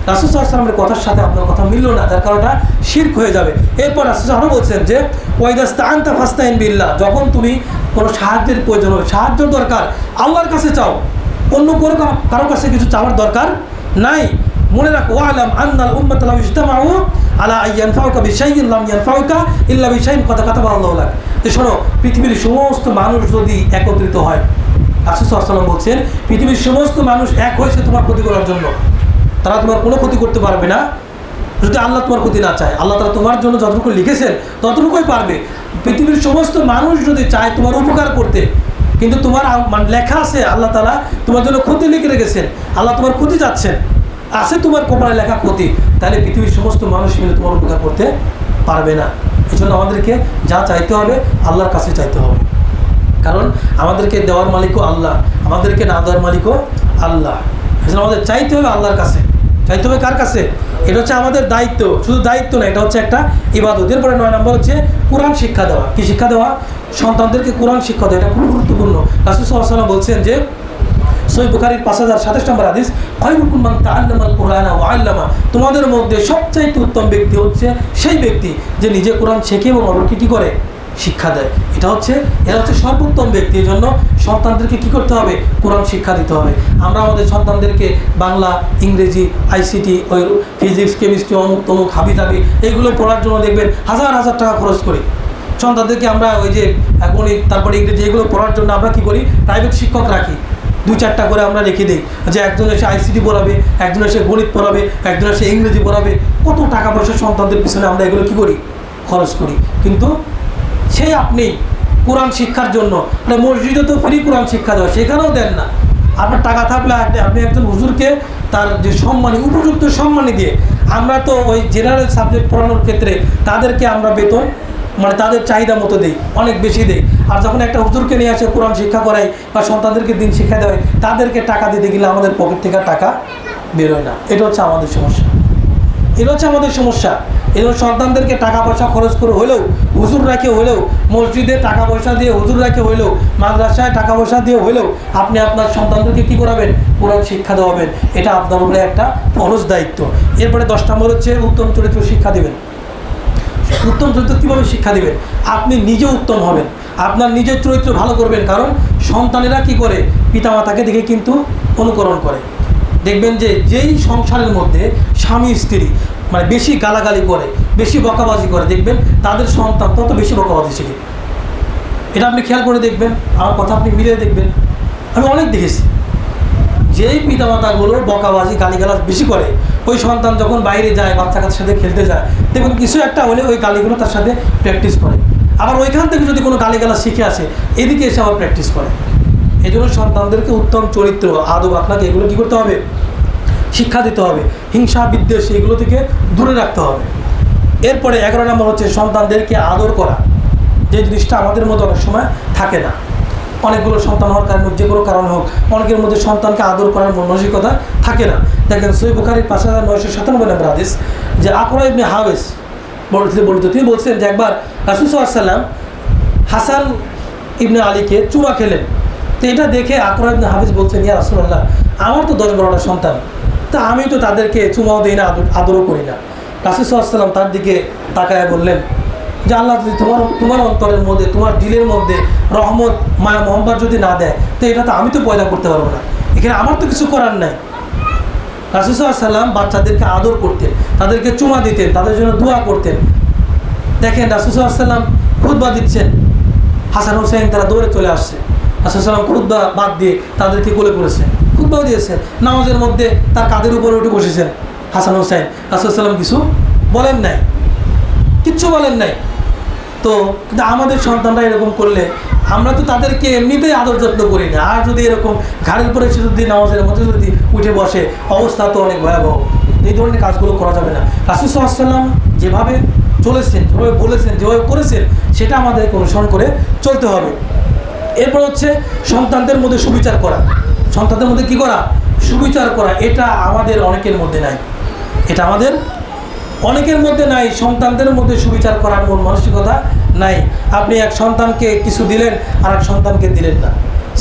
রাসূল সাল্লাল্লাহু আলাইহি ওয়াসাল্লামের কথার সাথে আপনার কথা মিলল না, তার কারণটা শিরক হয়ে যাবে। এরপর রাসূল আরও বলছেন যে ওয়াইদা ইসতাআনতা ফাসতাইন বিল্লাহ, যখন তুমি কোনো সাহায্যের প্রয়োজন হবে, সাহায্য দরকার, আল্লাহর কাছে চাও, অন্য কারো কাছে কিছু চাওয়ার দরকার নাই। মনে রাখো, ওয়ালাম আন্নাল উম্মাতা লাউ ইজতামাউ আলা আন ইয়ানফাউকা বিশাইইন লাম ইয়ানফাউকা ইল্লা বিশাইইন ক্বাদ কাতাবাহু আল্লাহু লাক। যে শোনো, পৃথিবীর সমস্ত মানুষ যদি একত্রিত হয়, রাসূল সাল্লাল্লাহু আলাইহি ওয়াসাল্লাম বলছেন পৃথিবীর সমস্ত মানুষ এক হয়েছে তোমার ক্ষতি করার জন্য, তারা তোমার কোনো ক্ষতি করতে পারবে না যদি আল্লাহ তোমার ক্ষতি না চায়। আল্লাহ তাআলা তোমার জন্য যতটুকু লিখেছেন ততটুকুই পারবে। পৃথিবীর সমস্ত মানুষ যদি চায় তোমার উপকার করতে, কিন্তু তোমার লেখা আছে আল্লাহ তাআলা তোমার জন্য ক্ষতি লিখে রেখেছেন, আল্লাহ তোমার ক্ষতি চাচ্ছেন, আছে তোমার কপালে লেখা ক্ষতি, তাহলে পৃথিবীর সমস্ত মানুষ মিলে তোমার উপকার করতে পারবে না। এই জন্য আমাদেরকে যা চাইতে হবে আল্লাহর কাছে চাইতে হবে, কারণ আমাদেরকে দেওয়ার মালিকও আল্লাহ, আমাদেরকে না দেওয়ার মালিকও আল্লাহ। এই জন্য আমাদের চাইতে হবে আল্লাহর কাছে। চাইতে হবে কার কাছে? এটা হচ্ছে আমাদের দায়িত্ব, শুধু দায়িত্ব না, এটা হচ্ছে একটা ইবাদত। এরপরে 9 নম্বর হচ্ছে কোরআন শিক্ষা দেওয়া। কি শিক্ষা দেওয়া? সন্তানদেরকে কোরআন শিক্ষা দেওয়া, এটা খুব গুরুত্বপূর্ণ। রাসূল সাল্লাল্লাহু আলাইহি ওয়াসাল্লাম বলছেন যে সহিহ বুখারীর 5027 নম্বর হাদিস, খায়রুকুম মান তাআল্লামাল কুরআনা ওয়া আল্লামা, তোমাদের মধ্যে সবচাইতে উত্তম ব্যক্তি হচ্ছে সেই ব্যক্তি যে নিজে কোরআন শেখে এবং অন্যকে কী করে? শিক্ষা দেয়। এরা হচ্ছে সর্বোত্তম ব্যক্তি। এই জন্য সন্তানদেরকে কী করতে হবে? কোরআন শিক্ষা দিতে হবে। আমরা আমাদের সন্তানদেরকে বাংলা, ইংরেজি, আইসিটি, ওই ফিজিক্স, কেমিস্ট্রি, অমুক তমুক, হাবিজাবি এইগুলো পড়ার জন্য দেখবেন হাজার হাজার টাকা খরচ করি। সন্তানদেরকে আমরা ওই যে গণিত, তারপরে ইংরেজি, এগুলো পড়ার জন্য আমরা কী করি? প্রাইভেট শিক্ষক রাখি, 2-4টা করে আমরা রেখে দিই, যে একজন এসে আইসিটি পড়াবে, একজন এসে গণিত পড়াবে, একজন এসে ইংরেজি পড়াবে। কত টাকা পয়সা সন্তানদের পিছনে আমরা এগুলো কী করি? খরচ করি। কিন্তু সেই আপনি কোরআন শিক্ষার জন্য মসজিদে তো ফ্রি কোরআন শিক্ষা দেওয়া, সেখানেও দেন না। আপনার টাকা থাকলে আপনি একজন হুজুরকে তার যে সম্মানী, উপযুক্ত সম্মানী দিয়ে, আমরা তো ওই জেনারেল সাবজেক্ট পড়ানোর ক্ষেত্রে তাদেরকে আমরা বেতন তাদের চাহিদা মতো দেই, অনেক বেশি দেই। আর যখন একটা হুজুরকে নিয়ে আসে কোরআন শিক্ষা করাই বা সন্তানদেরকে দিন শিক্ষা দেওয়াই, তাদেরকে টাকা দিতে গেলে আমাদের পকেট থেকে টাকা বেরোয় না। এটা হচ্ছে আমাদের সমস্যা, এই জন্য সন্তানদেরকে টাকা পয়সা খরচ করে হলেও, হুজুর রাখে হলেও, মসজিদে টাকা পয়সা দিয়ে হুজুর রাখে হলেও, মাদ্রাসায় টাকা পয়সা দিয়ে হলেও আপনি আপনার সন্তানদেরকে কী করাবেন? কোরআন শিক্ষা দেওয়াবেন। এটা আপনার উপরে একটা ফরজ দায়িত্ব। এরপরে 10 নম্বর হচ্ছে উত্তম চরিত্র শিক্ষা দেবেন। উত্তম চরিত্র কীভাবে শিক্ষা দেবেন? আপনি নিজে উত্তম হবেন, আপনার নিজের চরিত্র ভালো করবেন। কারণ সন্তানেরা কী করে? পিতামাতাকে দেখে কিন্তু অনুকরণ করে। দেখবেন যে যেই সংসারের মধ্যে স্বামী স্ত্রী বেশি গালাগালি করে, বেশি বকাবাজি করে, দেখবেন তাদের সন্তান তত বেশি বকাবাজি শিখে। এটা আপনি খেয়াল করে দেখবেন, আমার কথা আপনি মিলিয়ে দেখবেন। আমি অনেক দেখেছি, যেই পিতামাতাগুলো বকাবাজি গালিগালাজ বেশি করে, ওই সন্তান যখন বাইরে যায়, বাচ্চা কাচ্চার সাথে খেলতে যায়, দেখবেন কিছু একটা হলে ওই গালিগুলো তার সাথে প্র্যাকটিস করে। আবার ওইখান থেকে যদি কোনো গালিগালাজ শিখে আসে, এদিকে এসে আবার প্র্যাকটিস করে। এই জন্য সন্তানদেরকে উত্তম চরিত্র, আদব, আখলাক এগুলো কী করতে হবে? শিক্ষা দিতে হবে। হিংসা, বিদ্বেষ এগুলো থেকে দূরে রাখতে হবে। এরপরে 11 নম্বর হচ্ছে সন্তানদেরকে আদর করা। যে জিনিসটা আমাদের মধ্যে অনেক সময় থাকে না। অনেকগুলো সন্তান হওয়ার কারণে, যে কোনো কারণে হোক, অনেকের মধ্যে সন্তানকে আদর করার মানসিকতা থাকে না। দেখেন সহিহ বুখারীর 5997 নম্বর হাদিস, যে আকরা ইবনে হাবিস বলতে তিনি বলছেন যে একবার রাসূল সাল্লাল্লাহু আলাইহি ওয়াসাল্লাম হাসান ইবনে আলীকে চুমা খেলেন। তো এটা দেখে আকরা ইবনে হাবিস বলছেন, ইয়া রাসূলুল্লাহ, আমার তো 10-12টা সন্তান, তা আমি তো তাদেরকে চুমাও দিই না, আদরও করি না। রাসূল সাল্লাল্লাহু আলাইহি ওয়াসাল্লাম তার দিকে তাকায় বললেন যে আল্লাহ যদি তোমার অন্তরের মধ্যে, তোমার দিলের মধ্যে রহমত, মায়া, মহব্বত যদি না দেয়, তো এটা তো আমি তো পয়দা করতে পারবো না, এখানে আমার তো কিছু করার নাই। রাসূল সাল্লাল্লাহু আলাইহি ওয়াসাল্লাম বাচ্চাদেরকে আদর করতেন। তাদেরকে চুমা দিতেন, তাদের জন্য দোয়া করতেন। দেখেন রাসূল সাল্লাল্লাহু আলাইহি ওয়াসাল্লাম খুতবা দিচ্ছেন, হাসান হুসাইন তারা দৌড়ে চলে আসছে, রাসূল সাল্লাল্লাহু আলাইহি ওয়াসাল্লাম খুতবা বাদ দিয়ে তাদেরকে কোলে করেছেন, খুতবাও দিয়েছেন, নামাজের মধ্যে তার কাঁধের উপরে উঠে বসেছেন হাসান হুসাইন। রাসূল সাল্লাল্লাহু আলাইহি ওয়াসাল্লাম কিছু বলেন নাই, কিচ্ছু বলেন নাই। তো কিন্তু আমাদের সন্তানরা এরকম করলে আমরা তো তাদেরকে এমনিতেই আদর যত্ন করি না, আর যদি এরকম ঘাড়ের উপরে এসে যদি নামাজের মধ্যে যদি উঠে বসে, অবস্থা তো অনেক ভয়াবহ। এই ধরনের কাজগুলো করা যাবে না। রাসূল সাল্লাল্লাহু আলাইহি ওয়াসাল্লাম যেভাবে চলেছেন, যেভাবে বলেছেন, যেভাবে করেছেন, সেটা আমাদেরকে অনুসরণ করে চলতে হবে। এরপর হচ্ছে সন্তানদের মধ্যে সুবিচার করা। সন্তানদের মধ্যে কি করা? সুবিচার করা। এটা আমাদের অনেকের মধ্যে নাই, এটা আমাদের অনেকের মধ্যে নাই। সন্তানদের মধ্যে সুবিচার করার মন মানসিকতা নাই। আপনি এক সন্তানকে কিছু দিলেন, আর এক সন্তানকে দিলেন না।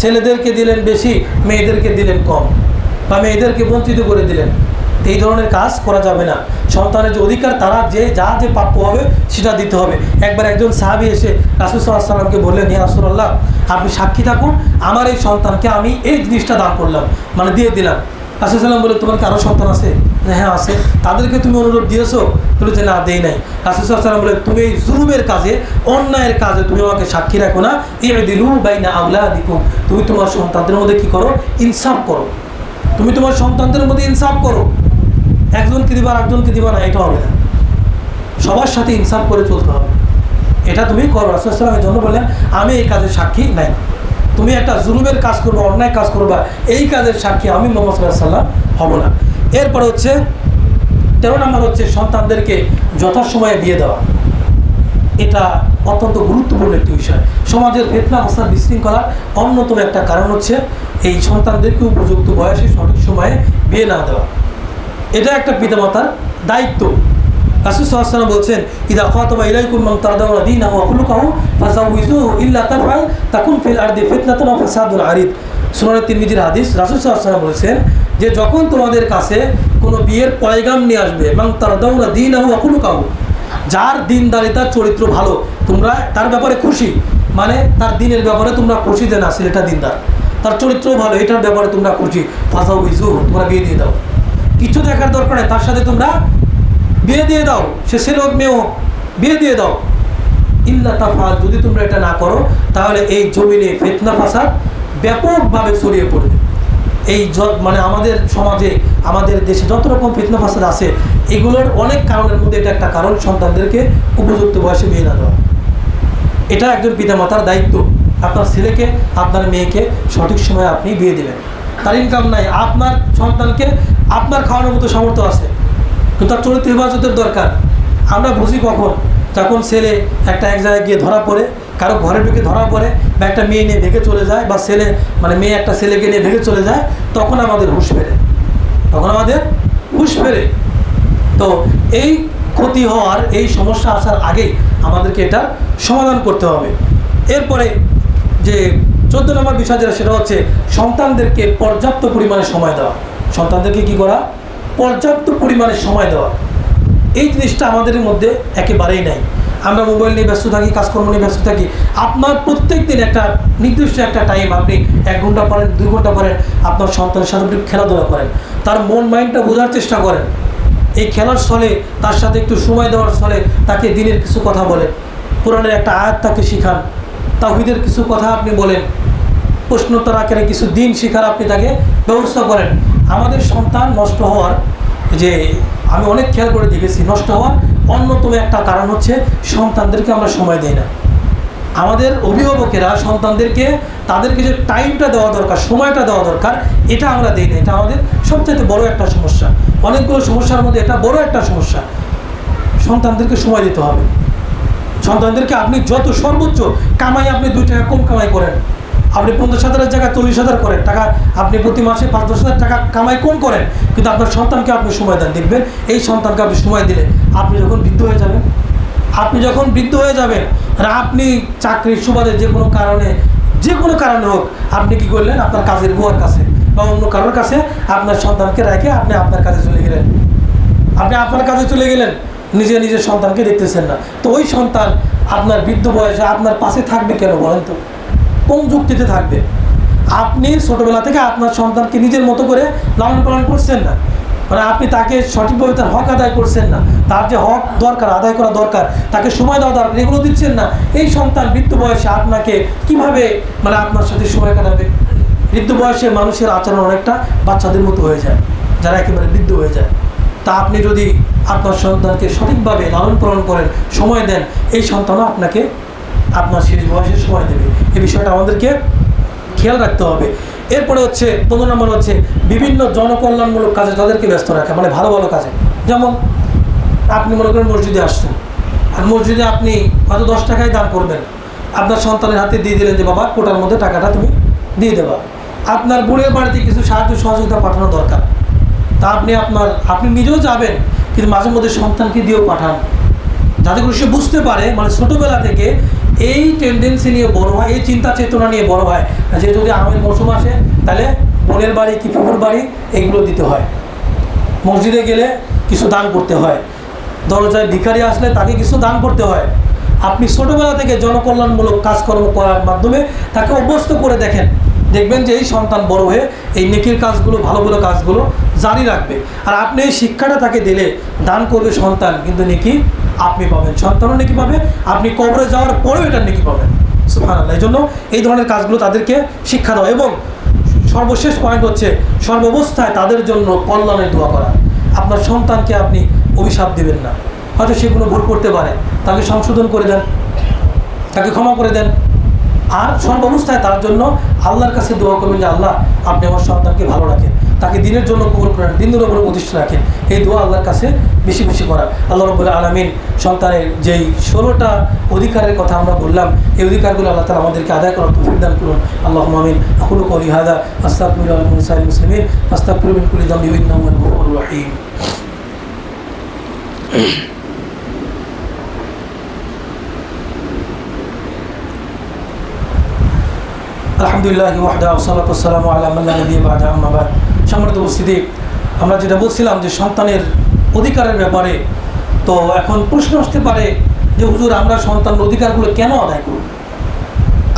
ছেলেদেরকে দিলেন বেশি, মেয়েদেরকে দিলেন কম, বা মেয়েদেরকে বঞ্চিত করে দিলেন। এই ধরনের কাজ করা যাবে না। সন্তানের যে অধিকার, তারা যে প্রাপ্য হবে সেটা দিতে হবে। একবার একজন সাহাবী এসে রাসূল সাল্লাল্লাহু আলাইহি ওয়াসাল্লামকে বললেন, ইয়া রাসূলুল্লাহ, আপনি সাক্ষী থাকুন, আমার এই সন্তানকে আমি এই জিনিসটা দান করলাম, মানে দিয়ে দিলাম। রাসূল সাল্লাল্লাহু আলাইহি ওয়াসাল্লাম বলে, তোমার কি আরও সন্তান আছে? হ্যাঁ আছে। তাদেরকে তুমি অনুরোধ দিয়েছো? বলে যে না, দেই নাই। রাসূল সাল্লাল্লাহু আলাইহি ওয়াসাল্লাম বলে, তুমি এই জুলুমের কাজে, অন্যায়ের কাজে তুমি আমাকে সাক্ষী রাখো না। ইউদিলু বাইনা আওলাদিকুম, তুমি তোমার সন্তানদের মধ্যে কি করো? ইনসাফ করো। তুমি তোমার সন্তানদের মধ্যে ইনসাফ করো। একজনকে দিবা আর একজনকে দিবা না, এটা হবে না। সবার সাথে ইনসাফ করে চলতে হবে, এটা তুমি করো। রাসূল সাল্লাল্লাহু আলাইহি ওয়াসাল্লাম এই জন্য বললেন, আমি এই কাজের সাক্ষী নাই। তুমি একটা জুলুমের কাজ করবো, অন্যায় কাজ করবা, এই কাজের সাক্ষী আমি মুহাম্মদ সাল্লাল্লাহু আলাইহি ওয়াসাল্লাম হব না। এরপর হচ্ছে 13 নম্বর হচ্ছে সন্তানদেরকে যথাসময়ে বিয়ে দেওয়া। এটা অত্যন্ত গুরুত্বপূর্ণ একটি বিষয়। সমাজের ফিতনা ফাসাদ বিশৃঙ্খলার অন্যতম একটা কারণ হচ্ছে এই সন্তানদেরকে উপযুক্ত বয়সে সঠিক সময়ে বিয়ে না দেওয়া। এটা একটা পিতামাতার দায়িত্ব। রাসূল সাল্লাল্লাহু আলাইহি ওয়াসাল্লাম বলছেন, ইদা খাতাবা ইলাইকুম মান তারদাউনা দীনাহু ওয়া খুলুকাহু ফাযাওয়িজুহু ইল্লা তাফআল তাকুন ফিল আরদি ফিতনাতুন ওয়া ফাসাদুন আরিদ। সুনানে তিরমিজির হাদিস। রাসূল সাল্লাল্লাহু আলাইহি ওয়াসাল্লাম বলেছেন যে যখন তোমাদের কাছে কোনো বিয়ের পয়গাম নিয়ে আসবে, মান তারদাউনা দীনাহু ওয়া খুলুকাহু, যার দিনদারিতার চরিত্র ভালো, তোমরা তার ব্যাপারে খুশি, মানে তার দিনের ব্যাপারে তোমরা খুশি যে না ছেলেটা দিনদার, তার চরিত্র ভালো, এটার ব্যাপারে তোমরা খুশি, ফাযাওয়িজুহু, তোমরা বিয়ে দিয়ে দাও। কিছু দেখার দরকার নেই, তার সাথে তোমরা বিয়ে দিয়ে দাও, সে ছেলে হোক মেয়ে হোক, বিয়ে দিয়ে দাও। ইল্লা তাফআল, যদি তোমরা এটা না করো, তাহলে এই জমিনে ফিতনা ফাসাদ ব্যাপকভাবে ছড়িয়ে পড়বে। এই মানে আমাদের সমাজে, আমাদের দেশে যত রকম ফিতনা ফাসাদ আছে, এগুলোর অনেক কারণের মধ্যে এটা একটা কারণ, সন্তানদেরকে উপযুক্ত বয়সে বিয়ে না দেওয়া। এটা একজন পিতামাতার দায়িত্ব। আপনার ছেলেকে, আপনার মেয়েকে সঠিক সময়ে আপনি বিয়ে দেবেন। তার ইনকাম নাই, আপনার সন্তানকে আপনার খাওয়ানোর মতো সামর্থ্য আছে, কিন্তু তার চরিত্র হেফাজতের দরকার। আমরা বুঝি কখন? যখন ছেলে একটা এক জায়গায় গিয়ে ধরা পড়ে, কারো ঘরে ঢুকে ধরা পড়ে, বা একটা মেয়ে নিয়ে ভেগে চলে যায়, বা ছেলে মানে মেয়ে একটা ছেলেকে নিয়ে ভেগে চলে যায়, তখন আমাদের হুঁশ ফেরে, তখন আমাদের হুঁশ ফেরে। তো এই ক্ষতি হওয়ার, এই সমস্যা আসার আগেই আমাদেরকে এটার সমাধান করতে হবে। এরপরে যে 14 নম্বর বিষয় যেটা, সেটা হচ্ছে সন্তানদেরকে পর্যাপ্ত পরিমাণে সময় দেওয়া। সন্তানদেরকে কি করা? পর্যাপ্ত পরিমাণে সময় দেওয়া। এই জিনিসটা আমাদের মধ্যে একেবারেই নাই। আমরা মোবাইল নিয়ে ব্যস্ত থাকি, কাজকর্ম নিয়ে ব্যস্ত থাকি। আপনার প্রত্যেক দিন একটা নির্দিষ্ট একটা টাইম, আপনি 1 ঘন্টা পড়েন, 2 ঘন্টা পড়েন, আপনার সন্তানের সাথে একটু খেলাধুলা করেন, তার মন মাইন্ডটা বোঝার চেষ্টা করেন। এই খেলার ছলে, তার সাথে একটু সময় দেওয়ার ছলে তাকে দিনের কিছু কথা বলেন, কোরআনের একটা আয়াত তাকে শিখান, তাওহীদের কিছু কথা আপনি বলেন, প্রশ্নোত্তর আকারে কিছু দিন শিখার আপনি তাকে ব্যবস্থা করেন। আমাদের সন্তান নষ্ট হওয়ার, যে আমি অনেক খেয়াল করে দেখেছি, নষ্ট হওয়ার অন্যতম একটা কারণ হচ্ছে সন্তানদেরকে আমরা সময় দিই না। আমাদের অভিভাবকেরা সন্তানদেরকে, তাদেরকে যে টাইমটা দেওয়া দরকার, সময়টা দেওয়া দরকার, এটা আমরা দিই না। এটা আমাদের সবচেয়ে বড় একটা সমস্যা। অনেকগুলো সমস্যার মধ্যে এটা বড় একটা সমস্যা। সন্তানদেরকে সময় দিতে হবে। সন্তানদেরকে আপনি যত সর্বোচ্চ কামাই, আপনি 2 টাকা কম কামাই করেন, আপনি 50,000-এর জায়গায় 40,000 করেন টাকা, আপনি প্রতি মাসে 5-10,000 টাকা কামাই কম করেন, কিন্তু আপনার সন্তানকে আপনি সময় দেন। দেখবেন এই সন্তানকে আপনি সময় দিলে, আপনি যখন বৃদ্ধ হয়ে যাবেন, আর আপনি চাকরির সুবাদে যে কোনো কারণে হোক, আপনি কি করলেন? আপনার কাজের বুয়ার কাছে বা অন্য কারোর কাছে আপনার সন্তানকে রেখে আপনি আপনার কাজে চলে গেলেন। নিজের সন্তানকে দেখতেছেন না। তো ওই সন্তান আপনার বৃদ্ধ বয়সে আপনার পাশে থাকবে কেন বলেন তো? কোন যুক্তিতে থাকবে? আপনি ছোটোবেলা থেকে আপনার সন্তানকে নিজের মতো করে লালন পালন করছেন না, মানে আপনি তাকে সঠিকভাবে তার হক আদায় করছেন না, তার যে হক দরকার আদায় করা দরকার, তাকে সময় দেওয়া দরকার, এগুলো দিচ্ছেন না। এই সন্তান বৃদ্ধ বয়সে আপনাকে কিভাবে মানে আপনার সাথে সময় কাটাবে? বৃদ্ধ বয়সে মানুষের আচরণ অনেকটা বাচ্চাদের মতো হয়ে যায়, যারা একেবারে বৃদ্ধ হয়ে যায়। তা আপনি যদি আপনার সন্তানকে সঠিকভাবে লালন পালন করেন, সময় দেন, এই সন্তানও আপনাকে আপনার শেষ বয়সে সময় দেবে। এই বিষয়টা আমাদেরকে খেয়াল রাখতে হবে। এরপরে হচ্ছে 15 নম্বর হচ্ছে বিভিন্ন জনকল্যাণমূলক কাজে তাদেরকে ব্যস্ত রাখা, মানে ভালো ভালো কাজে। যেমন আপনি মনে করেন মসজিদে আসছেন, আর মসজিদে আপনি হয়তো 10 টাকায় দান করবেন, আপনার সন্তানের হাতে দিয়ে দিলেন যে বাবা কোটার মধ্যে টাকাটা তুমি দিয়ে দেবা। আপনার বুড়ের বাড়িতে কিছু সাহায্য সহযোগিতা পাঠানো দরকার, তা আপনি নিজেও যাবেন, কিন্তু মাঝে মধ্যে সন্তানকে দিয়েও পাঠান, যাতে করে সে বুঝতে পারে, মানে ছোটোবেলা থেকে এই টেন্ডেন্সি নিয়ে বড় হয়, এই চিন্তা চেতনা নিয়ে বড় হয় যে যদি আমের মৌসুম আসে তাহলে বোনের বাড়ি কি পুকুর বাড়ি এগুলো দিতে হয়, মসজিদে গেলে কিছু দান করতে হয়, দরজায় ভিখারি আসলে তাকে কিছু দান করতে হয়। আপনি ছোটোবেলা থেকে জনকল্যাণমূলক কাজকর্ম করার মাধ্যমে তাকে অভ্যস্ত করে দেখবেন যে এই সন্তান বড় হয়ে এই নেকির কাজগুলো, ভালো ভালো কাজগুলো জারি রাখবে। আর আপনি এই শিক্ষাটা তাকে দিলে দান করবে সন্তান, কিন্তু নেকি আপনি পাবেন, সন্তানও নেকি পাবে, আপনি কবরে যাওয়ার পরেও এটা নেকি পাবেন। সুবহানাল্লাহ। এই জন্য এই ধরনের কাজগুলো তাদেরকে শিক্ষা দেওয়া, এবং সর্বশেষ পয়েন্ট হচ্ছে সর্বাবস্থায় তাদের জন্য কল্যাণের দোয়া করা। আপনার সন্তানকে আপনি অভিশাপ দেবেন না, হয়তো সে কোনো ভুল করতে পারে, তাকে সংশোধন করে দেন, তাকে ক্ষমা করে দেন, আর সর্বাবস্থায় তার জন্য আল্লাহর কাছে দোয়া করবেন যে আল্লাহ আপনি আমার সন্তানকে ভালো রাখেন, তাকে দিনের জন্য কবুল করেন, দিনের উপরে প্রতিষ্ঠা রাখেন। এই দোয়া আল্লাহর কাছে বেশি বেশি করা। আল্লাহ রাব্বুল আলামিন সন্তানের যেই 16টা অধিকারের কথা আমরা বললাম, এই অধিকারগুলো আল্লাহ তাআলা আমাদেরকে আদায় করার তৌফিক দান করুন। আল্লাহুম্মা আমিন। আকুলু কওলি হাযা আস্তাগফিরুল্লাহ মিন সাইয়্যিদিল মুসলিমিন আস্তাগফিরু মিন কুল্লি যামবিন ইন্নাহু হুয়াল গফুরুর রহিম। আলহামদুলিল্লাহ ওয়াহদা ওয়াসসালাতু ওয়াসসালামু আলা মান লা নাবিয়্যা বা'দা, আম্মা বা'দ। সম্মানিত উপস্থিতি, আমরা যেটা বলছিলাম যে সন্তানের অধিকারের ব্যাপারে, তো এখন প্রশ্ন আসতে পারে যে হুজুর আমরা সন্তানের অধিকারগুলো কেন আদায় করব?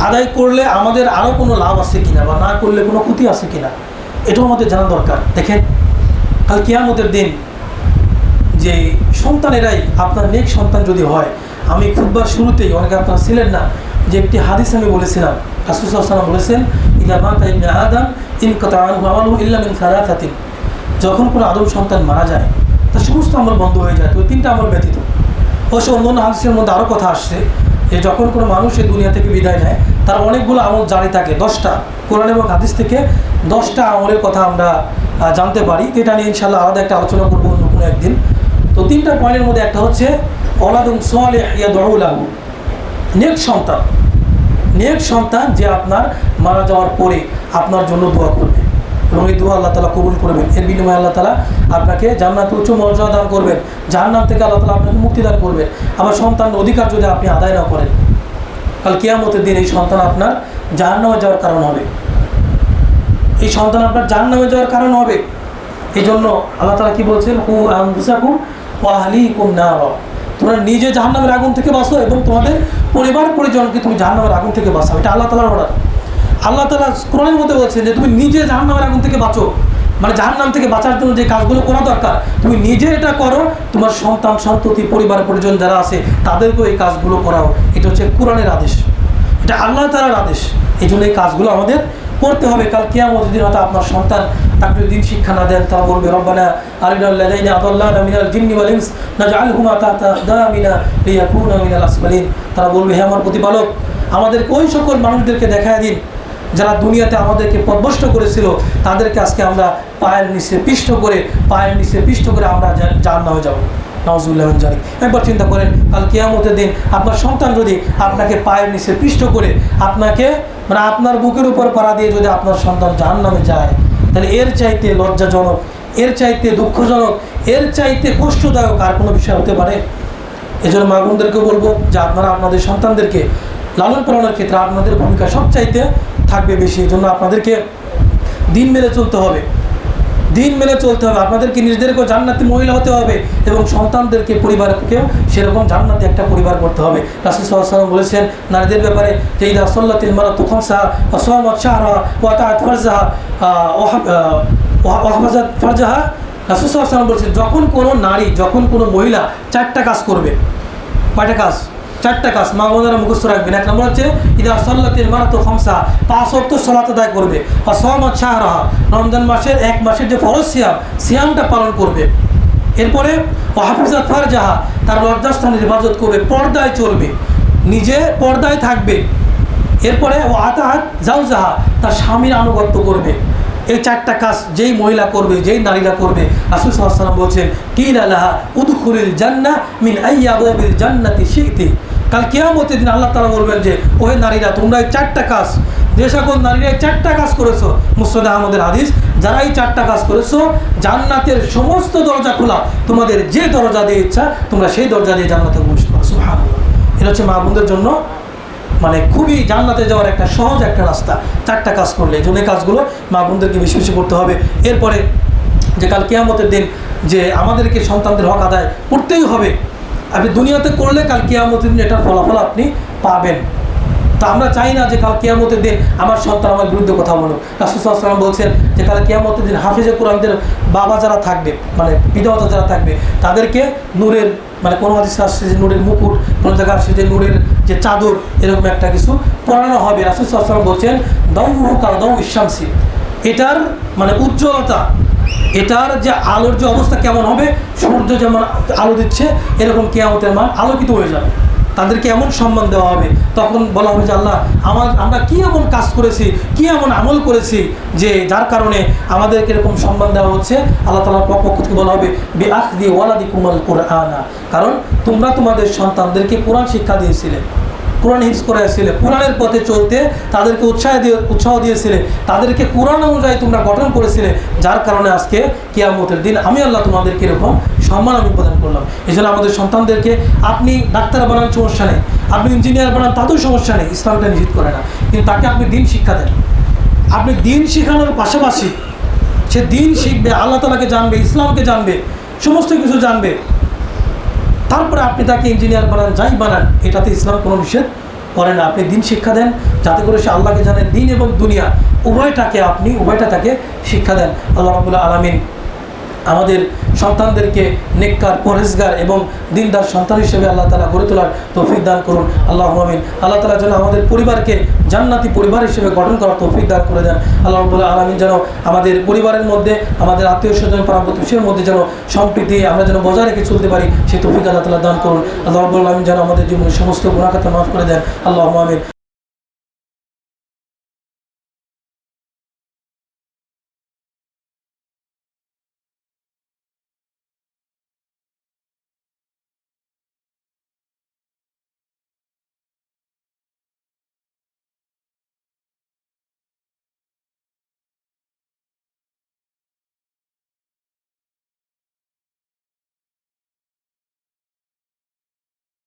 আদায় করলে আমাদের আরও কোনো লাভ আছে কিনা, বা না করলে কোনো ক্ষতি আছে কিনা, এটাও আমাদের জানা দরকার। দেখেন, কাল কিয়ামতের দিন যে সন্তানেরাই আপনার নেক সন্তান যদি হয়, আমি খুতবার শুরুতেই, অনেকে আপনারা ছিলেন না, যে একটি হাদিস আমি বলেছিলাম, রাসূল সাল্লাল্লাহু আলাইহি ওয়াসাল্লাম বলেছেন ইযা মাতা ইবনে আদম ইনকাতা আনহু আমালুহু ইল্লা মিন সালাসাতিন, যখন কোনো আদম সন্তান মারা যায় তার সমস্ত আমল বন্ধ হয়ে যায়, তো 3টা আমল ব্যতীত। অবশ্য অন্য হাদিসের মধ্যে আরও কথা আসছে যে যখন কোনো মানুষ এই দুনিয়া থেকে বিদায় নেয় তার অনেকগুলো আমল জারি থাকে, 10টা, কোরআন এবং হাদিস থেকে 10টা আমলের কথা আমরা জানতে পারি। এটা নিয়ে ইনশাআল্লাহ আলাদা একটা আলোচনা করবো অন্য কোনো একদিন। তো 3টা পয়েন্টের মধ্যে একটা হচ্ছে ওয়ালাদুন সালিহ ইয়াদউ লাহু, নেক সন্তান, নেক সন্তান যে আপনার মারা যাওয়ার পরে আপনার জন্য দোয়া করবে, এবং এই দোয়া আল্লাহ তাআলা কবুল করবেন। এর বিনিময়ে আল্লাহ তাআলা আপনাকে জান্নাতে উচ্চ মর্যাদা দান করবেন, জাহান্নাম থেকে আল্লাহ তাআলা আপনাকে মুক্তি দান করবেন। আবার সন্তানের অধিকার যদি আপনি আদায় না করেন, কাল কিয়ামতের দিন এই সন্তান আপনার জাহান্নামে যাওয়ার কারণ হবে, এই সন্তান আপনার জাহান্নামে যাওয়ার কারণ হবে। এই জন্য আল্লাহ তাআলা কি বলছেন, কু আনফুসাকুম ওয়া আহলিকুম নার, তোমরা নিজে জাহান্নামের আগুন থেকে বাঁচো এবং তোমাদের পরিবার পরিজনকে তুমি জাহান্নামের আগুন থেকে বাঁচাও। এটা আল্লাহ তাআলার অর্ডার। আল্লাহ তাআলা কোরআনের মধ্যে বলছেন যে তুমি নিজে জাহান্নামের আগুন থেকে বাঁচো, মানে জাহান্নাম থেকে বাঁচার জন্য যে কাজগুলো করা দরকার তুমি নিজে এটা করো, তোমার সন্তান সন্ততি পরিবার পরিজন যারা আছে তাদেরকেও এই কাজগুলো করাও। এটা হচ্ছে কোরআনের আদেশ, এটা আল্লাহ তাআলার আদেশ। এই জন্য এই কাজগুলো আমাদের করতে হবে। কাল কিয়ামতের দিন হয়তো আপনার সন্তান তাকে যদি দিন শিক্ষা না দেন, তারা বলবে রব্বানা আরিনাল লাযীনা আদাল্লানা মিনাল জিন্নি ওয়াল ইনস নাজআলহুমা তাহতা আকদামিনা লিয়াকুনা মিনাল আসফালিন। তারা বলবে, হে আমার প্রতিপালক, আমাদেরকে ওই সকল মানুষদেরকে দেখায় দিন যারা দুনিয়াতে আমাদেরকে পথভ্রষ্ট করেছিল, তাদেরকে আজকে আমরা পায়ের নিচে পিষ্ট করে আমরা জাহান্নামে যাব। নাউজুবিল্লাহ মিন যালিক। একবার চিন্তা করেন, কাল কিয়ামতের দিন আপনার সন্তান যদি আপনাকে পায়ের নিচে পিষ্ট করে আপনাকে, মানে আপনার বুকের উপর পাড়া দিয়ে যদি আপনার সন্তান জাহান্নামে যায়, তাহলে এর চাইতে লজ্জাজনক, এর চাইতে দুঃখজনক, এর চাইতে কষ্টদায়ক আর কোনো বিষয় হতে পারে? এই জন্য মা বোনদেরকে বলবো যে আপনারা আপনাদের সন্তানদেরকে লালন পালনের ক্ষেত্রে আপনাদের ভূমিকা সবচাইতে থাকবে বেশি। এই জন্য আপনাদেরকে দিন মেনে চলতে হবে, আপনাদেরকে নিজেদেরকেও জান্নাতি মহিলা হতে হবে এবং সন্তানদেরকে, পরিবারকেও সেরকম জান্নাতি একটা পরিবার করতে হবে। রাসূল সাল্লাল্লাহু আলাইহি ওয়াসাল্লাম বলেছেন নারীদের ব্যাপারে যে ইযা সাল্লাতিল মারাতু খামসাহা ওয়া সামাত শাহরাহা ওয়া আতাআত ফারজাহা ওয়া হাফাযাত ফারজাহা রাসূল সাল্লাল্লাহু আলাইহি ওয়াসাল্লাম বলছেন, যখন কোনো নারী, যখন কোনো মহিলা 4টা কাজ করবে। কয়টা কাজ? 4টা কাজ। মা বোনেরা মুখস্থ রাখবেন। 1 নম্বর হচ্ছে ইদা সাল্লাতিল মারাতু খামসা, 5 ওয়াক্ত সালাত আদায় করবে। ওয়া সামাত শাহরাহা, রমজান মাসের 1 মাসের যে ফরজ সিয়ামটা পালন করবে। এরপরে ওয়া হাফিজাত ফারজাহা, তার লজ্জাস্থানের হেফাজত করবে, পর্দায় চলবে, নিজে পর্দায় থাকবে। এরপরে ও আতাআত জাওজাহা, তার স্বামীর আনুগত্য করবে। এই 4টা কাজ যেই মহিলা করবে, যেই নারীরা করবে, রাসূল সাল্লাল্লাহু আলাইহি ওয়াসাল্লাম বলছেন কিলা লাহা উদখুলিল জান্নাহ মিন আইয়ি আবওয়াবিল জান্নাতি শি'তি। কাল কিয়ামতের দিন আল্লাহ তাআলা বলবেন যে ওহে নারীরা, তোমরা এই 4টা কাজ, যে সকল নারীরা এই 4টা কাজ করেছো, মুসনাদ আহমদের হাদিস, যারা এই 4টা কাজ করেছো, জান্নাতের সমস্ত দরজা খোলা, তোমাদের যে দরজা দিয়ে ইচ্ছা তোমরা সেই দরজা দিয়ে জান্নাতে প্রবেশ করো। সুবহানাল্লাহ। এটা হচ্ছে মা বোনদের জন্য মানে খুবই জান্নাতে যাওয়ার একটা সহজ একটা রাস্তা, 4টা কাজ করলে। এই জন্য এই কাজগুলো মা বোনদেরকে বেশি বেশি করতে হবে। এরপরে যে কাল কিয়ামতের দিন যে আমাদেরকে সন্তানদের হক আদায় করতেই হবে। আপনি দুনিয়াতে করলে কাল কিয়ামতের দিন এটার ফলাফল আপনি পাবেন। তো আমরা চাই না যে কাল কিয়ামতের দিন আমার সন্তান আমার বিরুদ্ধে কথা বলুক। রাসূল সাল্লাল্লাহু আলাইহি ওয়াসাল্লাম বলছেন যে কাল কিয়ামতের দিন হাফেজে কোরআনদের বাবা যারা থাকবে, মানে পিতামাতা যারা থাকবে, তাদেরকে নূরের, মানে কোনো হাদিসে আসছে যে নূরের মুকুট, কোনো জায়গায় আসছে যে নূরের যে চাদর, এরকম একটা কিছু পরানো হবে। রাসূল সাল্লাল্লাহু আলাইহি ওয়াসাল্লাম বলছেন দাউহু কাদাউ শামসি, এটার মানে উজ্জ্বলতা, এটার যে আলোর যে অবস্থা কেমন হবে, সূর্য যেমন আলো দিচ্ছে এরকম কিয়ামতের মান আলোকিত হয়ে যাবে। তাদেরকে এমন সম্মান দেওয়া হবে, তখন বলা হবে যে আল্লাহ আমরা কী এমন কাজ করেছি, কী এমন আমল করেছি যে যার কারণে আমাদেরকে এরকম সম্মান দেওয়া হচ্ছে। আল্লাহ তাআলার পক্ষ থেকে বলা হবে বিআখদি ওয়ালাদিকুমুল কুরআনা, কারণ তোমরা তোমাদের সন্তানদেরকে কোরআন শিক্ষা দিয়েছিলে, কোরআন হিফজ করাইছিলে, কোরআনের পথে চলতে তাদেরকে উৎসাহ দিয়েছিলে, তাদেরকে কোরআন অনুযায়ী তোমরা গঠন করেছিলে, যার কারণে আজকে কিয়ামতের দিন আমি আল্লাহ তোমাদেরকে এরকম সম্মান আমি প্রদান করলাম। এই জন্য আমাদের সন্তানদেরকে আপনি ডাক্তার বানান সমস্যা নেই, আপনি ইঞ্জিনিয়ার বানান তাতেও সমস্যা নেই, ইসলামটা নিষেধ করে না, কিন্তু তাকে আপনি দিন শিক্ষা দেন। আপনি দিন শেখানোর পাশাপাশি সে দিন শিখবে, আল্লাহ তাআলাকে জানবে, ইসলামকে জানবে, সমস্ত কিছু জানবে, তারপরে আপনি তাকে ইঞ্জিনিয়ার বানান, যাই বানান, এটাতে ইসলাম কোনো নিষেধ করে না। আপনি দিন শিক্ষা দেন যাতে করে সে আল্লাহকে জানে, দিন এবং দুনিয়া উভয়টা তাকে শিক্ষা দেন। আল্লাহ রাব্বুল আলামিন আমাদের সন্তানদেরকে নেককার, পরহেজগার এবং দিনদার সন্তান হিসেবে আল্লাহ তাআলা গড়ে তোলার তৌফিক দান করুন। আল্লাহুম্মা আমিন। আল্লাহ তাআলা যেন আমাদের পরিবারকে জান্নাতি পরিবার হিসেবে গঠন করার তৌফিক দান করে দেন। আল্লাহ রাব্বুল আলামিন যেন আমাদের পরিবারের মধ্যে, আমাদের আত্মীয় স্বজন, পাড়া প্রতিবেশীর মধ্যে যেন সম্প্রীতি আমরা যেন বজায় রেখে চলতে পারি, সেই তৌফিক আল্লাহ তাআলা দান করুন। আল্লাহ রাব্বুল আলামিন যেন আমাদের জীবনের সমস্ত গুনাহ খাতা মাফ করে দেন। আল্লাহুম্মা আমিন।